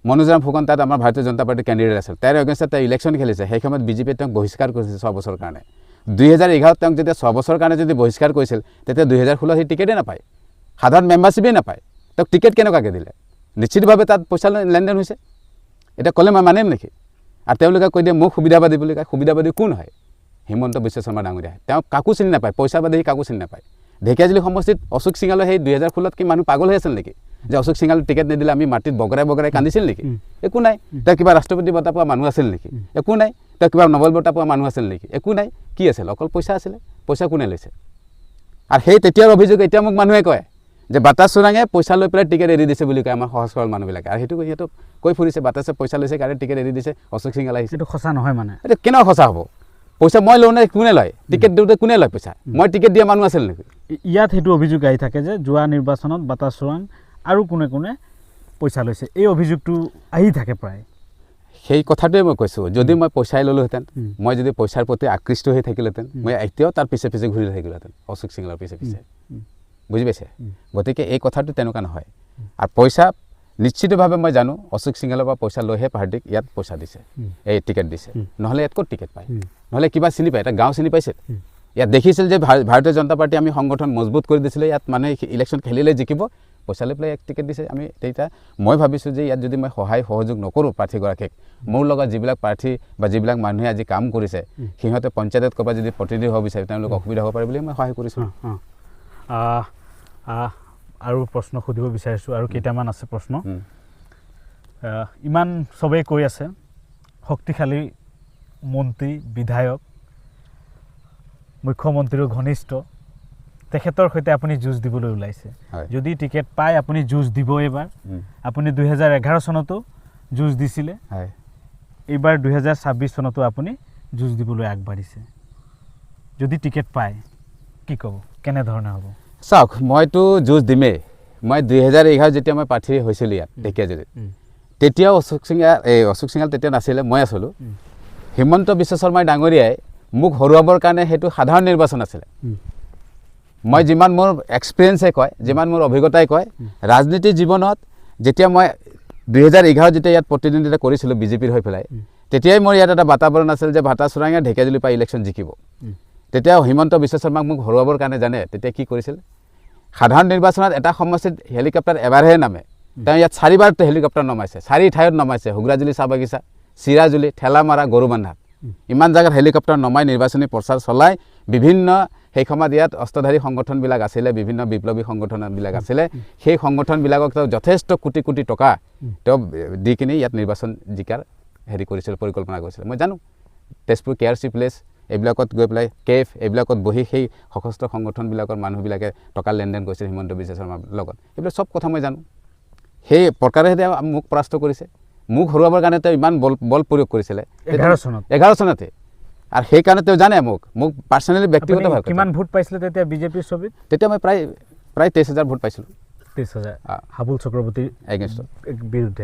মনোজৰাম ফুকন তাত আমাৰ ভাৰতীয় জনতা পাৰ্টিৰ কেণ্ডিডেট আছিল তাৰ এগেইনষ্টত তেওঁ ইলেকশ্যন খেলিছে সেই সময়ত বিজেপিয়ে তেওঁক বহিষ্কাৰ কৰিছিল 6 বছৰৰ কাৰণে 2011 তেওঁক যেতিয়া 6 বছৰৰ কাৰণে যদি বহিষ্কাৰ কৰিছিল তেতিয়া 2016 সেই টিকেটেই নাপায় সাধাৰণ মেম্বাৰশ্বিপেই নাপায় তেওঁক টিকেট কেনেকুৱাকৈ দিলে নিশ্চিতভাৱে তাত পইচা লেনদেন হৈছে এতিয়া ক'লে মই মানিম নেকি আৰু তেওঁলোকে কৈ দিয়ে মোক সুবিধাবাদী বুলি কয় সুবিধাবাদী কোন হয় হিমন্ত বিশ্ব শৰ্মা ডাঙৰীয়া তেওঁ কাকো চিনি নাপায় পইচাবাদী কাকো চিনি নাপায় ঢেকীয়াজুলি সমষ্টিত অশোক সিংহালৰ সেই 2016 কি মানুহ পাগল হৈ আছিল নেকি যে অশোক সিংহাল টিকেট নিদিলে আমি মাটিত বগৰাই কান্দিছিল নেকি একো নাই তেওঁ কিবা ৰাষ্ট্ৰপতি বঁটা পোৱা মানুহ আছিল নেকি একো নাই তেওঁ কিবা নোবেল বঁটা পোৱা মানুহ আছিল নেকি একো নাই কি আছিল অকল পইচা আছিলে পইচা কোনে লৈছে আৰু সেই তেতিয়াৰ অভিযোগ এতিয়া মোক মানুহে কয় যে বাটা চোৰাঙে পইচা লৈ পেলাই টিকেট এৰি দিছে বুলি কয় আমাৰ সহজ সৰল মানুহবিলাকে আৰু সেইটো সিহঁতক কৈ ফুৰিছে বাটাছে পইচা লৈছে কাৰণে টিকেট এৰি দিছে অশোক সিংহাল আহিছে এইটো সঁচা নহয় মানে এইটো কেনেকুৱা সঁচা হ'ব পইচা মই লওঁ নে কোনে লয় টিকেট দিওঁতে কোনে লয় পইচা মই টিকেট দিয়া মানুহ আছিল নেকি ইয়াত সেইটো অভিযোগ আহি থাকে যে যোৱা নিৰ্বাচনত বাটা চোৰাং আৰু কোনে কোনে পইচা লৈছে এই অভিযোগটো আহি থাকে প্ৰায় সেই কথাটোৱে মই কৈছোঁ যদি মই পইচাই ল'লোহেঁতেন মই যদি পইচাৰ প্ৰতি আকৃষ্ট হৈ থাকিলোহেঁতেন মই এতিয়াও তাৰ পিছে পিছে ঘূৰি থাকিলোহেঁতেন অশোক সিংহালৰ পিছে পিছে বুজি পাইছে গতিকে এই কথাটো তেনেকুৱা নহয় আৰু পইচা নিশ্চিতভাৱে মই জানো অশোক সিংহালৰ পৰা পইচা লৈহে পাৰ্টিক ইয়াত পইচা দিছে এই টিকেট দিছে নহ'লে ইয়াত ক'ত টিকেট পায় নহ'লে কিবা চিনি পায় এটা গাঁও চিনি পাইছে ইয়াত দেখিছিল যে ভাৰতীয় জনতা পাৰ্টি আমি সংগঠন মজবুত কৰি দিছিলে ইয়াত মানুহে ইলেকশ্যন খেলিলে জিকিব পইচা লৈ পেলাই এক টিকেট দিছে আমি তেতিয়া মই ভাবিছোঁ যে ইয়াত যদি মই সহায় সহযোগ নকৰোঁ প্ৰাৰ্থীগৰাকীক মোৰ লগত যিবিলাক প্ৰাৰ্থী বা যিবিলাক মানুহে আজি কাম কৰিছে সিহঁতে পঞ্চায়তত ক'ৰবাত যদি প্ৰতিনিধি হ'ব বিচাৰে তেওঁলোক অসুবিধা হ'ব পাৰে বুলি মই সহায় কৰিছোঁ আৰু প্ৰশ্ন সুধিব বিচাৰিছোঁ আৰু কেইটামান আছে প্ৰশ্ন ইমান চবেই কৈ আছে শক্তিশালী মন্ত্ৰী বিধায়ক মুখ্যমন্ত্ৰীৰ ঘনিষ্ঠ তেখেতৰ সৈতে আপুনি যুঁজ দিবলৈ ওলাইছে যদি টিকেট পায় আপুনি যুঁজ দিব এবাৰ আপুনি 2011 চনতো যুঁজ দিছিলে এইবাৰ 2026 চনতো আপুনি যুঁজ দিবলৈ আগবাঢ়িছে যদি টিকেট পায় কি ক'ব কেনেধৰণে হ'ব চাওক মইতো যুঁজ দিমেই মই 2011 যেতিয়া মই প্ৰাৰ্থী হৈছিলোঁ ইয়াত ঢেকীয়াজুলিত তেতিয়াও অশোক সিংহাল তেতিয়া নাছিলে মই আছিলোঁ হিমন্ত বিশ্ব শৰ্মাই ডাঙৰীয়াই মোক হৰুৱাবৰ কাৰণে সেইটো সাধাৰণ নিৰ্বাচন আছিলে মই যিমান মোৰ এক্সপিৰিয়েঞ্চে কয় যিমান মোৰ অভিজ্ঞতাই কয় ৰাজনীতি জীৱনত যেতিয়া মই 2011 যেতিয়া ইয়াত প্ৰতিদ্বন্দ্বিতা কৰিছিলোঁ বিজেপিৰ হৈ পেলাই তেতিয়াই মোৰ ইয়াত এটা বাতাবৰণ আছিল যে বাটা চোৰাঙে ঢেকীয়াজুলিৰ পৰা ইলেকশ্যন জিকিব তেতিয়া হিমন্ত বিশ্ব শৰ্মাক মোক হৰুৱাবৰ কাৰণে জানে তেতিয়া কি কৰিছিল সাধাৰণ নিৰ্বাচনত এটা সমষ্টিত হেলিকপ্টাৰ এবাৰহে নামে তেওঁ ইয়াত 4বাৰ হেলিকপ্টাৰ নমাইছে 4 ঠাইত নমাইছে হুগ্ৰাজুলি চাহ বাগিচা চিৰাজুলি ঠেলামাৰা গৰুবান্ধাত ইমান জাগাত হেলিকপ্টাৰ নমাই নিৰ্বাচনী প্ৰচাৰ চলাই বিভিন্ন সেই সময়ত ইয়াত অস্ত্ৰধাৰী সংগঠনবিলাক আছিলে বিভিন্ন বিপ্লৱী সংগঠনবিলাক আছিলে সেই সংগঠনবিলাকক তেওঁ যথেষ্ট কোটি কোটি টকা তেওঁ দি কিনি ইয়াত নিৰ্বাচন জিকাৰ হেৰি কৰিছিল পৰিকল্পনা কৰিছিল মই জানো তেজপুৰ KRC প্লেচ এইবিলাকত গৈ পেলাই কেফ এইবিলাকত বহি সেই সশস্ত্ৰ সংগঠনবিলাকৰ মানুহবিলাকে টকা লেনদেন কৰিছিল হিমন্ত বিশ্ব শৰ্মাৰ লগত এইবিলাক চব কথা মই জানো সেই প্ৰকাৰে তেওঁ মোক পৰাস্ত কৰিছে মোক হৰুৱাবৰ কাৰণে তেওঁ ইমান বল প্ৰয়োগ কৰিছিলে 11 চনতে আৰু সেইকাৰণে তেওঁ জানে মোক পাৰ্চনেলি ব্যক্তিগতভাৱে কিমান ভোট পাইছিলে তেতিয়া বিজেপিৰ ছবিত তেতিয়া মই প্ৰায় 23,000 ভোট পাইছিলোঁ 23,000 হাবুল চক্ৰৱৰ্তীৰ এগেইনষ্টত বিৰুদ্ধে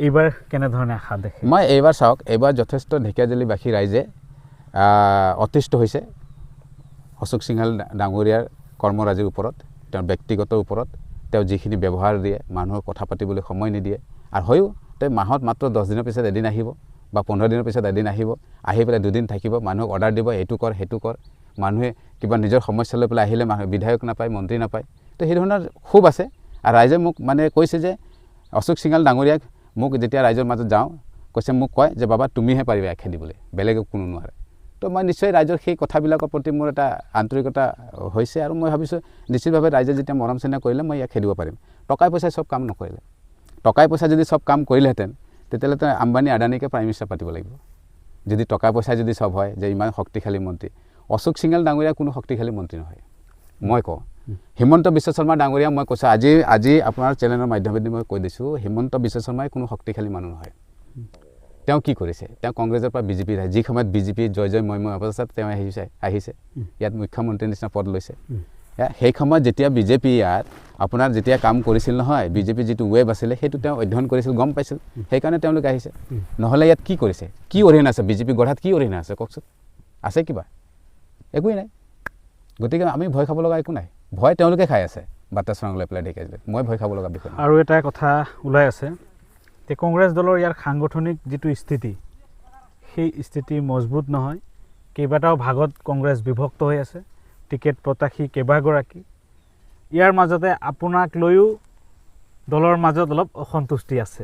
এইবাৰ কেনেধৰণে আশা দেখে মই এইবাৰ চাওক এইবাৰ যথেষ্ট ঢেকীয়াজুলিবাসী ৰাইজে অতিষ্ঠ হৈছে অশোক সিংহাল ডাঙৰীয়াৰ কৰ্মৰাজিৰ ওপৰত তেওঁৰ ব্যক্তিগত ওপৰত তেওঁ যিখিনি ব্যৱহাৰ দিয়ে মানুহৰ কথা পাতিবলৈ সময় নিদিয়ে আৰু হয়ো তেওঁ মাহত মাত্ৰ 10 দিনৰ পিছত এদিন আহিব বা 15 দিনৰ পিছত এদিন আহিব, আহি পেলাই 2 দিন থাকিব, মানুহক অৰ্ডাৰ দিব, এইটো কৰ সেইটো কৰ। মানুহে কিবা নিজৰ সমস্যা লৈ পেলাই আহিলে মানুহ বিধায়ক নাপায়, মন্ত্ৰী নাপায়। তো সেই ধৰণৰ খুব আছে। আৰু ৰাইজে মোক মানে কৈছে যে অশোক সিংহাল ডাঙৰীয়াক মোক যেতিয়া ৰাইজৰ মাজত যাওঁ কৈছে, মোক কয় যে বাবা তুমিহে পাৰিবা ইয়াক খেদিবলৈ, বেলেগে কোনো নোৱাৰে। তো মই নিশ্চয় ৰাইজৰ সেই কথাবিলাকৰ প্ৰতি মোৰ এটা আন্তৰিকতা হৈছে আৰু মই ভাবিছোঁ নিশ্চিতভাৱে ৰাইজে যেতিয়া মৰম চেনেহ কৰিলে মই ইয়াক খেদিব পাৰিম। টকাই পইচাই চব কাম নকৰিলে, টকাই পইচা যদি চব কাম কৰিলেহেঁতেন তেতিয়াহ'লে আম্বানী আদানীকে প্ৰাইম মিনিষ্টাৰ পাতিব লাগিব। যদি টকা পইচা যদি চব হয় যে ইমান শক্তিশালী মন্ত্ৰী, অশোক সিংহাল ডাঙৰীয়া কোনো শক্তিশালী মন্ত্ৰী নহয়। মই কওঁ হিমন্ত বিশ্ব শৰ্মা ডাঙৰীয়া, মই কৈছোঁ আজি আপোনাৰ চেনেলৰ মাধ্যমেদি মই কৈ দিছোঁ, হিমন্ত বিশ্ব শৰ্মাই কোনো শক্তিশালী মানুহ নহয়। তেওঁ কি কৰিছে? তেওঁ কংগ্ৰেছৰ পৰা বিজেপিত আহে, যি সময়ত বিজেপি জয় জয় মই অৱস্থাত তেওঁ আহিছে ইয়াত মুখ্যমন্ত্ৰীৰ নিচিনা পদ লৈছে। সেই সময়ত যেতিয়া বিজেপি ইয়াত আপোনাৰ যেতিয়া কাম কৰিছিল নহয়, বিজেপি যিটো ৱেব আছিলে সেইটো তেওঁ অধ্যয়ন কৰিছিল, গম পাইছিল, সেইকাৰণে তেওঁলোক আহিছে। নহ'লে ইয়াত কি কৰিছে? কি অৰিহণা আছে বিজেপি গঢ়াত? কি অৰিহণা আছে কওকচোন? আছে কিবা? একোৱেই নাই। গতিকে আমি ভয় খাব লগা একো নাই। ভয় তেওঁলোকে খাই আছে বাটা চৰাং লৈ পেলাই ঢেকাইছিলে। মই ভয় খাব লগা বিষয়। আৰু এটা কথা ওলাই আছে যে কংগ্ৰেছ দলৰ ইয়াৰ সাংগঠনিক যিটো স্থিতি, সেই স্থিতি মজবুত নহয়। কেইবাটাও ভাগত কংগ্ৰেছ বিভক্ত হৈ আছে, টিকেট প্ৰত্যাশী কেইবাগৰাকী। ইয়াৰ মাজতে আপোনাক লৈও দলৰ মাজত অলপ অসন্তুষ্টি আছে।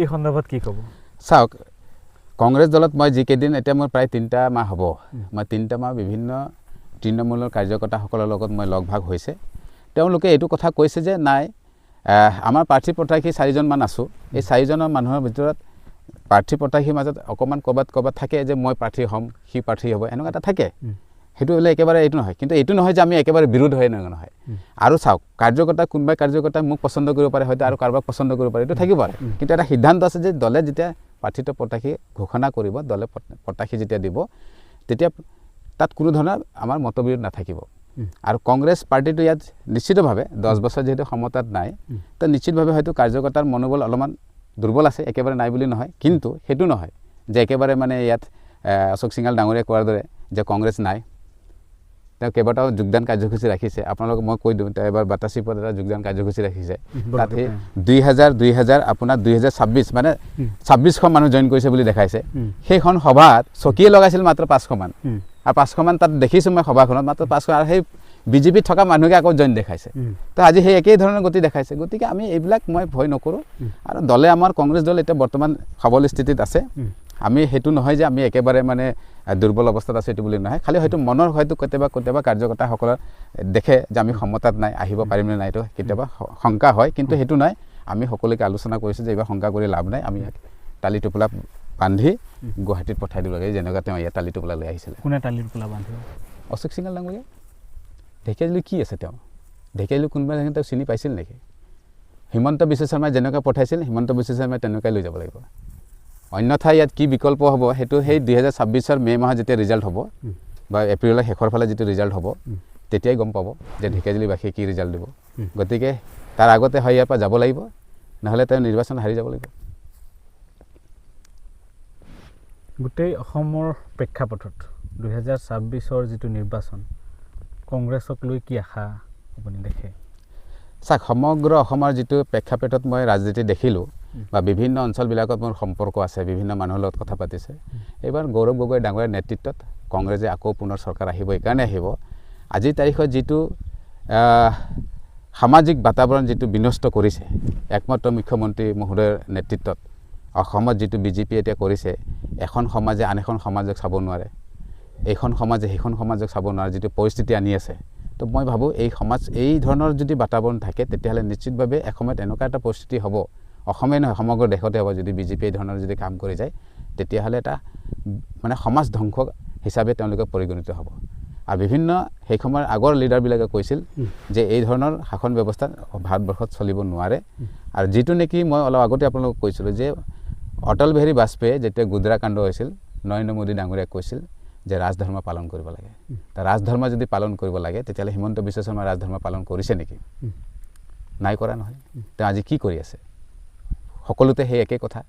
এই সন্দৰ্ভত কি ক'ব? চাওক, কংগ্ৰেছ দলত মই যিকেইদিন এতিয়া মোৰ প্ৰায় 3টা মাহ হ'ব, মই 3টা মাহ বিভিন্ন তৃণমূলৰ কাৰ্যকৰ্তাসকলৰ লগত মই লগ ভাগ হৈছে। তেওঁলোকে এইটো কথা কৈছে যে নাই আমাৰ প্ৰাৰ্থী প্ৰত্যাশী 4জনমান আছোঁ, এই 4জনৰ মানুহৰ ভিতৰত প্ৰাৰ্থী প্ৰত্যাশীৰ মাজত অকণমান ক'ৰবাত থাকে যে মই প্ৰাৰ্থী হ'ম, সি প্ৰাৰ্থী হ'ব, এনেকুৱা এটা থাকে। সেইটো হ'লে একেবাৰে এইটো নহয়। কিন্তু এইটো নহয় যে আমি একেবাৰে বিৰোধ হৈ নহয়। আৰু চাওক, কোনোবাই কাৰ্যকৰ্তাই মোক পচন্দ কৰিব পাৰে, হয়তো আৰু কাৰোবাক পচন্দ কৰিব পাৰে, এইটো থাকিব পাৰে। কিন্তু এটা সিদ্ধান্ত আছে যে দলে যেতিয়া প্ৰাৰ্থিত্ব প্ৰত্যাশী ঘোষণা কৰিব, দলে প্ৰত্যাশী যেতিয়া দিব, তেতিয়া তাত কোনো ধৰণৰ আমাৰ মতবিৰোধ নাথাকিব। আৰু কংগ্ৰেছ পাৰ্টিটো ইয়াত নিশ্চিতভাৱে 10 বছৰ যিহেতু ক্ষমতাত নাই, তো নিশ্চিতভাৱে হয়তো কাৰ্যকৰ্তাৰ মনোবল অলপমান দুৰ্বল আছে, একেবাৰে নাই বুলি নহয়। কিন্তু সেইটো নহয় যে একেবাৰে মানে ইয়াত অশোক সিংহাল ডাঙৰীয়াই কোৱাৰ দৰে যে কংগ্ৰেছ নাই। তেওঁ কেইবাটাও যোগদান কাৰ্যসূচী ৰাখিছে। আপোনালোকক মই কৈ দিওঁ, তেওঁ এবাৰ বাটাচিপত এটা যোগদান কাৰ্যসূচী ৰাখিছে। তাত সেই 2000 আপোনাৰ 2026 মানে 2600 মানুহ জইন কৰিছে বুলি দেখাইছে। সেইখন সভাত চকীয়ে লগাইছিল মাত্ৰ 500 মান, আৰু 500 মান তাত দেখিছোঁ মই সভাখনত, মাত্ৰ 500। আৰু সেই বিজেপিত থকা মানুহকে আকৌ জইন দেখাইছে। তো আজি সেই একেই ধৰণৰ গতি দেখাইছে। গতিকে আমি এইবিলাক মই ভয় নকৰোঁ। আৰু দলে আমাৰ কংগ্ৰেছ দল এতিয়া বৰ্তমান সবল স্থিতিত আছে। আমি সেইটো নহয় যে আমি একেবাৰে মানে দুৰ্বল অৱস্থাত আছোঁ এইটো বুলি নহয়। খালি হয়তো মনৰ হয়তো কেতিয়াবা কাৰ্যকৰ্তাসকলৰ দেখে যে আমি ক্ষমতাত নাই, আহিব পাৰিমনে নাই, এইটো কেতিয়াবা শংকা হয়। কিন্তু সেইটো নাই, আমি সকলোকে আলোচনা কৰিছোঁ যে এইবাৰ শংকা কৰি লাভ নাই। আমি টালি টোপোলা বান্ধি গুৱাহাটীত পঠাই দিব লাগে, যেনেকুৱা তেওঁ ইয়াত টালি টোপোলা লৈ আহিছিলে। কোনে টালি টোপোলা বান্ধিব? অশোক সিংহাল ডাঙৰীয়া। ঢেকীয়াজুলি কি আছে? তেওঁ ঢেকীয়াজুলি কোনোবা তেওঁ চিনি পাইছিল নেকি? হিমন্ত বিশ্ব শৰ্মাই যেনেকৈ পঠাইছিল, হিমন্ত বিশ্ব শৰ্মাই তেনেকুৱাই লৈ যাব লাগিব। অন্যথা ইয়াত কি বিকল্প হ'ব সেইটো সেই 2026 মে' মাহত যেতিয়া ৰিজাল্ট হ'ব বা এপ্ৰিলৰ শেষৰ ফালে যিটো ৰিজাল্ট হ'ব, তেতিয়াই গম পাব যে ঢেকীয়াজুলিবাসীয়ে কি ৰিজাল্ট দিব। গতিকে তাৰ আগতে হয় ইয়াৰ পৰা যাব লাগিব, নহ'লে তেওঁ নিৰ্বাচন হাৰি যাব লাগিব। গোটেই অসমৰ প্ৰেক্ষাপটত 2026 যিটো নিৰ্বাচন, কংগ্ৰেছক লৈ কি আশা আপুনি দেখে? চাওক, সমগ্ৰ অসমৰ যিটো প্ৰেক্ষাপটত মই ৰাজনীতি দেখিলোঁ বা বিভিন্ন অঞ্চলবিলাকত মোৰ সম্পৰ্ক আছে, বিভিন্ন মানুহৰ লগত কথা পাতিছে। এইবাৰ গৌৰৱ গগৈ ডাঙৰীয়াৰ নেতৃত্বত কংগ্ৰেছে আকৌ পুনৰ চৰকাৰ আহিব। এইকাৰণে আহিব, আজিৰ তাৰিখত যিটো সামাজিক বাতাবৰণ যিটো বিনষ্ট কৰিছে একমাত্ৰ মুখ্যমন্ত্ৰী মহোদয়ৰ নেতৃত্বত, অসমত যিটো বিজেপি এতিয়া কৰিছে, এখন সমাজে আন এখন সমাজক চাব নোৱাৰে, এইখন সমাজে সেইখন সমাজক চাব নোৱাৰে, যিটো পৰিস্থিতি আনি আছে। তো মই ভাবোঁ এই ধৰণৰ যদি বাতাবৰণ থাকে, তেতিয়াহ'লে নিশ্চিতভাৱে এসময়ত এনেকুৱা এটা পৰিস্থিতি হ'ব, অসমেই নহয় সমগ্ৰ দেশতে হ'ব, যদি বিজেপি এই ধৰণৰ যদি কাম কৰি যায়, তেতিয়াহ'লে এটা মানে সমাজ ধ্বংস হিচাপে তেওঁলোকে পৰিগণিত হ'ব। আৰু বিভিন্ন সেই সময়ৰ আগৰ লিডাৰবিলাকে কৈছিল যে এই ধৰণৰ শাসন ব্যৱস্থা ভাৰতবৰ্ষত চলিব নোৱাৰে। আৰু যিটো নেকি মই অলপ আগতে আপোনালোকক কৈছিলোঁ যে অটল বিহাৰী বাজপেয়ীয়ে যেতিয়া গুজৰা কাণ্ড হৈছিল, নৰেন্দ্ৰ মোদী ডাঙৰীয়াই কৈছিল যে ৰাজধৰ্ম পালন কৰিব লাগে। তা ৰাজধৰ্ম যদি পালন কৰিব লাগে, তেতিয়াহ'লে হিমন্ত বিশ্ব শৰ্মাই ৰাজধৰ্ম পালন কৰিছে নেকি? নাই কৰা নহয়। তেওঁ আজি কি কৰি আছে? সকলোতে সেই একেই কথা,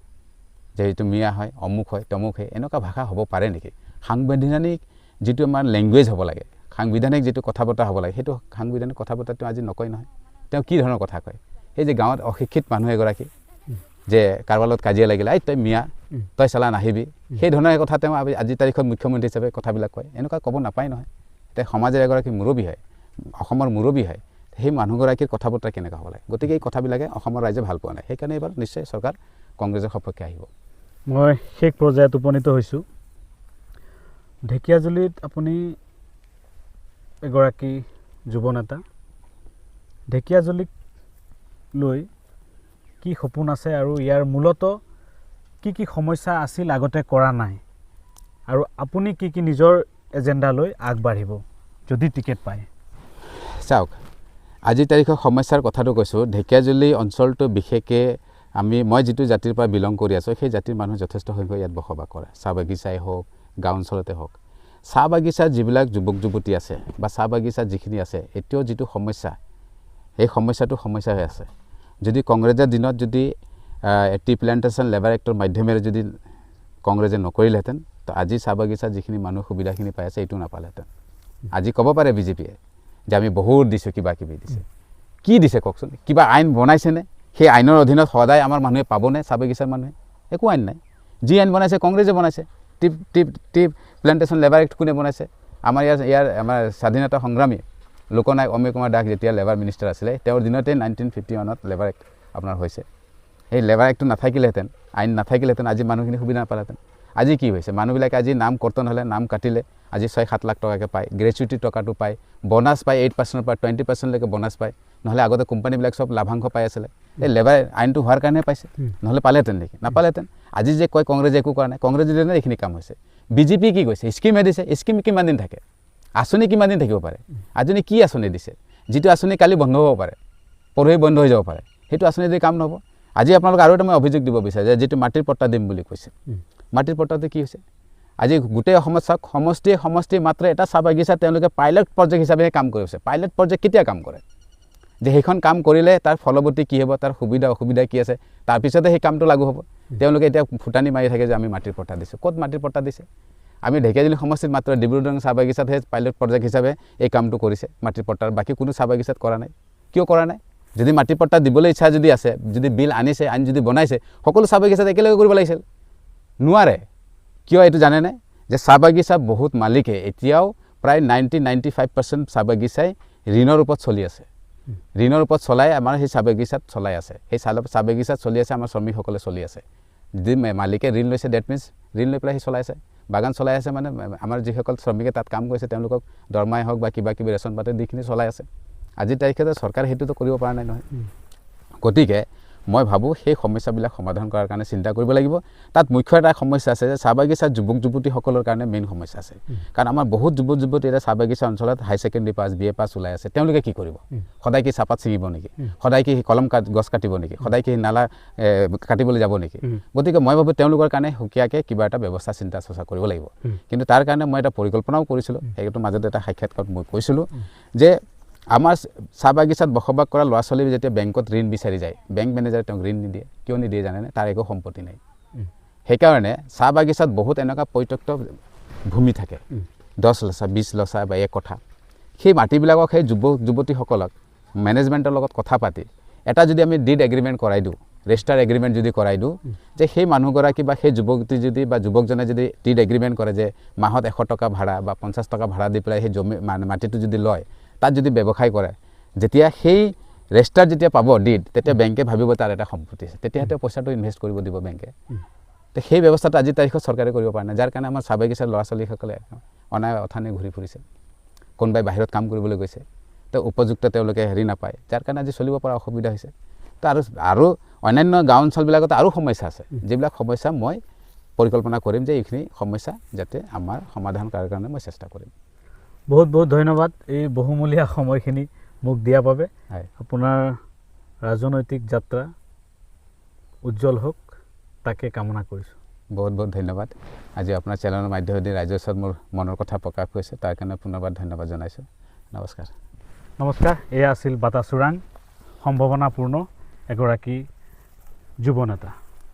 যে এইটো মিয়া হয়, অমুক হয়, তমুক হয়, এনেকুৱা ভাষা হ'ব পাৰে নেকি? সাংবিধানিক যিটো আমাৰ লেংগুৱেজ হ'ব লাগে, সাংবিধানিক যিটো কথা বতৰা হ'ব লাগে, সেইটো সাংবিধানিক কথা বতৰা তেওঁ আজি নকয় নহয়। তেওঁ কি ধৰণৰ কথা কয়? এই যে গাঁৱত অশিক্ষিত মানুহ এগৰাকী, যে কাৰোবাৰ লগত কাজিয়া লাগিলে এই তই মিয়া তই চালা নাহিবি সেই ধৰণৰ কথা তেওঁ আজি তাৰিখত মুখ্যমন্ত্ৰী হিচাপে কথাবিলাক কয় এনেকুৱা ক'ব নাপায় নহয় এতিয়া সমাজৰ এগৰাকী মুৰব্বী হয় অসমৰ মুৰব্বী হয় সেই মানুহগৰাকীৰ কথা বতৰা কেনেকুৱা হ'ব লাগে গতিকে এই কথাবিলাকে অসমৰ ৰাইজে ভাল পোৱা নাই সেইকাৰণে এইবাৰ নিশ্চয় চৰকাৰ কংগ্ৰেছৰ সপক্ষে আহিব মই শেষ পৰ্যায়ত উপনীত হৈছোঁ ঢেকীয়াজুলিত আপুনি এগৰাকী যুৱ নেতা ঢেকীয়াজুলিক লৈ কি সপোন আছে আৰু ইয়াৰ মূলতঃ কি সমস্যা আছিল আগতে কৰা নাই আৰু আপুনি কি নিজৰ এজেণ্ডা লৈ আগবাঢ়িব যদি টিকেট পায় চাওক আজি তাৰিখৰ সমস্যাৰ কথাটো কৈছোঁ ঢেকীয়াজুলি অঞ্চলটো বিশেষকৈ মই যিটো জাতিৰ পৰা বিলং কৰি আছোঁ সেই জাতিৰ মানুহ যথেষ্ট সংখ্যক ইয়াত বসবাস কৰে চাহ বাগিচাই হওক গাঁও অঞ্চলতে হওক চাহ বাগিচাৰ যিবিলাক যুৱক যুৱতী আছে বা চাহ বাগিচাত যিখিনি আছে এতিয়াও যিটো সমস্যা সেই সমস্যাটো সমস্যা হৈ আছে যদি কংগ্ৰেছৰ দিনত যদি টি প্লান্টেশ্যন লেবাৰ এক্টৰ মাধ্যমেৰে যদি কংগ্ৰেছে নকৰিলেহেঁতেন তো আজি চাহ বাগিচাত যিখিনি মানুহ সুবিধাখিনি পাই আছে এইটো নাপালেহেঁতেন আজি ক'ব পাৰে বিজেপিয়ে যে আমি বহুত দিছোঁ কিবা কিবি দিছে কি দিছে কওকচোন কিবা আইন বনাইছেনে সেই আইনৰ অধীনত সদায় আমাৰ মানুহে পাবনে চাহ বাগিচাৰ মানুহে একো আইন নাই যি আইন বনাইছে কংগ্ৰেছে বনাইছে টি প্লান্টেশ্যন লেবাৰ এক্ট কোনে বনাইছে আমাৰ আমাৰ স্বাধীনতা সংগ্ৰামী লোকনায়ক অমীয় কুমাৰ দাস যেতিয়া লেবাৰ মিনিষ্টাৰ আছিলে তেওঁৰ দিনতে 1951ত লেবাৰ এক্ট আপোনাৰ হৈছে সেই লেবাৰ এক্টটো নাথাকিলেহেঁতেন আইন নাথাকিলেহেঁতেন আজি মানুহখিনি সুবিধা নাপালেহেঁতেন আজি কি হৈছে মানুহবিলাকে আজি নাম কৰ্তন হ'লে নাম কাটিলে আজি 6-7 লাখ টকাকৈ পায় গ্ৰেচুইটি টকাটো পায় বোনাছ পায় 8% পৰা 20%লৈকে বোনাছ পায় নহ'লে আগতে কোম্পানীবিলাক চব লাভাংশ পাই আছিলে এই লেবাৰ আইনটো হোৱাৰ কাৰণে পাইছে নহ'লে পালেহেঁতেন নেকি নাপালেহেঁতেন আজি যে কয় কংগ্ৰেছে একো কৰা নাই কংগ্ৰেছে দিলে এইখিনি কাম হৈছে বিজেপি কি কৈছে স্কিমে দিছে স্কিম কিমান দিন থাকে আঁচনি কিমান দিন থাকিব পাৰে আজি কি আঁচনি দিছে যিটো আঁচনি কালি বন্ধ হ'ব পাৰে পৰহি বন্ধ হৈ যাব পাৰে সেইটো আঁচনি যদি কাম নহ'ব আজি আপোনালোকে আৰু এটা মই অভিযোগ দিব বিচাৰে যে যিটো মাটিৰ পট্টা দিম বুলি কৈছে মাটিৰ পট্টাটো কি হৈছে আজি গোটেই অসমত চাওক সমষ্টি মাত্ৰ এটা চাহ বাগিচা তেওঁলোকে পাইলট প্ৰজেক্ট হিচাপেহে কাম কৰিছে পাইলট প্ৰজেক্ট কেতিয়া কাম কৰে যে সেইখন কাম কৰিলে তাৰ ফলৱৰ্তী কি হ'ব তাৰ সুবিধা অসুবিধা কি আছে তাৰপিছতে সেই কামটো লাগু হ'ব তেওঁলোকে এতিয়া ফুটানি মাৰি থাকে যে আমি মাটিৰ পট্টা দিছোঁ ক'ত মাটিৰ পট্টা দিছে আমি ঢেকীয়াজুলি সমষ্টিত মাত্ৰ ডিব্ৰুগড় চাহ বাগিচাতহে পাইলট প্ৰজেক্ট হিচাপে এই কামটো কৰিছে মাটিৰ পট্টাৰ বাকী কোনো চাহ বাগিচাত কৰা নাই কিয় কৰা নাই যদি মাটিৰ পট্টা দিবলৈ ইচ্ছা যদি আছে যদি বিল আনিছে আইন যদি বনাইছে সকলো চাহ বাগিচাত একেলগে কৰিব লাগিছিল নোৱাৰে কিয় এইটো জানেনে যে চাহ বাগিচা বহুত মালিকে এতিয়াও প্ৰায় 90-95% চাহ বাগিচাই ঋণৰ ওপৰত চলি আছে ঋণৰ ওপৰত চলাই আমাৰ সেই চাহ বাগিচাত চলাই আছে সেই চাহ বাগিচাত চলি আছে আমাৰ শ্ৰমিকসকলে চলি আছে যদি মালিকে ঋণ লৈছে ডেট মিনছ ঋণ লৈ পেলাই সি চলাই আছে বাগান চলাই আছে মানে আমাৰ যিসকল শ্ৰমিকে তাত কাম কৰিছে তেওঁলোকক দৰমহাই হওক বা কিবা কিবি ৰেচন পাতি দিখিনি চলাই আছে আজিৰ তাৰিখতে চৰকাৰে সেইটোতো কৰিব পৰা নাই নহয় গতিকে মই ভাবোঁ সেই সমস্যাবিলাক সমাধান কৰাৰ কাৰণে চিন্তা কৰিব লাগিব তাত মুখ্য এটা সমস্যা আছে যে চাহ বাগিচাৰ যুৱক যুৱতীসকলৰ কাৰণে মেইন সমস্যা আছে কাৰণ আমাৰ বহুত যুৱক যুৱতী এতিয়া চাহ বাগিচা অঞ্চলত হাই ছেকেণ্ডেৰী পাছ BA পাছ ওলাই আছে তেওঁলোকে কি কৰিব সদায় কি চাহপাত ছিঙিব নেকি সদায় কি কলম গছ কাটিব নেকি সদায় কি নালা কাটিবলৈ যাব নেকি গতিকে মই ভাবোঁ তেওঁলোকৰ কাৰণে সুকীয়াকৈ কিবা এটা ব্যৱস্থা চিন্তা চৰ্চা কৰিব লাগিব কিন্তু তাৰ কাৰণে মই এটা পৰিকল্পনাও কৰিছিলোঁ সেইটো মাজতে এটা সাক্ষাৎকাৰত মই কৈছিলোঁ যে আমাৰ চাহ বাগিচাত বসবাস কৰা ল'ৰা ছোৱালী যেতিয়া বেংকত ঋণ বিচাৰি যায় বেংক মেনেজাৰে তেওঁক ঋণ নিদিয়ে কিয় নিদিয়ে জানেনে তাৰ একো সম্পত্তি নাই সেইকাৰণে চাহ বাগিচাত বহুত এনেকুৱা পৰিত্যক্ত ভূমি থাকে 10 লচা 20 লচা বা 1 কঠা সেই মাটিবিলাকক সেই যুৱক যুৱতীসকলক মেনেজমেণ্টৰ লগত কথা পাতি এটা যদি আমি ডিড এগ্ৰিমেণ্ট কৰাই দিওঁ ৰেজিষ্টাৰ এগ্ৰিমেণ্ট যদি কৰাই দিওঁ যে সেই মানুহগৰাকী বা সেই যুৱতী যদি বা যুৱকজনে যদি ডিড এগ্ৰিমেণ্ট কৰে যে মাহত 100 টকা ভাড়া বা 50 টকা ভাড়া দি পেলাই সেই জমি মাটিটো যদি লয় তাত যদি ব্যৱসায় কৰে যেতিয়া সেই ৰেজিষ্টাৰ যেতিয়া পাব ডিড তেতিয়া বেংকে ভাবিব তাৰ এটা সম্পত্তি আছে তেতিয়া তেওঁ পইচাটো ইনভেষ্ট কৰিব দিব বেংকে তো সেই ব্যৱস্থাটো আজিৰ তাৰিখত চৰকাৰে কৰিব পৰা নাই যাৰ কাৰণে আমাৰ চাহ বাগিচাৰ ল'ৰা ছোৱালীসকলে অনাই অথানে ঘূৰি ফুৰিছে কোনোবাই বাহিৰত কাম কৰিবলৈ গৈছে তো উপযুক্ত তেওঁলোকে হেৰি নাপায় যাৰ কাৰণে আজি চলিব পৰা অসুবিধা হৈছে তো আৰু অন্যান্য গাঁও অঞ্চলবিলাকত আৰু সমস্যা আছে যিবিলাক সমস্যা মই পৰিকল্পনা কৰিম যে এইখিনি সমস্যা যাতে আমাৰ সমাধান কৰাৰ কাৰণে মই চেষ্টা কৰিম বহুত বহুত ধন্যবাদ এই বহুমূলীয়া সময়খিনি মোক দিয়াৰ বাবে আপোনাৰ ৰাজনৈতিক যাত্ৰা উজ্জ্বল হোক তাকে কামনা কৰিছোঁ বহুত বহুত ধন্যবাদ আজি আপোনাৰ চেনেলৰ মাধ্যমেদি ৰাইজৰ ওচৰত মোৰ মনৰ কথা প্ৰকাশ কৰিছে তাৰ কাৰণে পুনৰবাৰ ধন্যবাদ জনাইছোঁ নমস্কাৰ এয়া আছিল বাটা চোৰাং সম্ভাৱনাপূৰ্ণ এগৰাকী যুৱ নেতা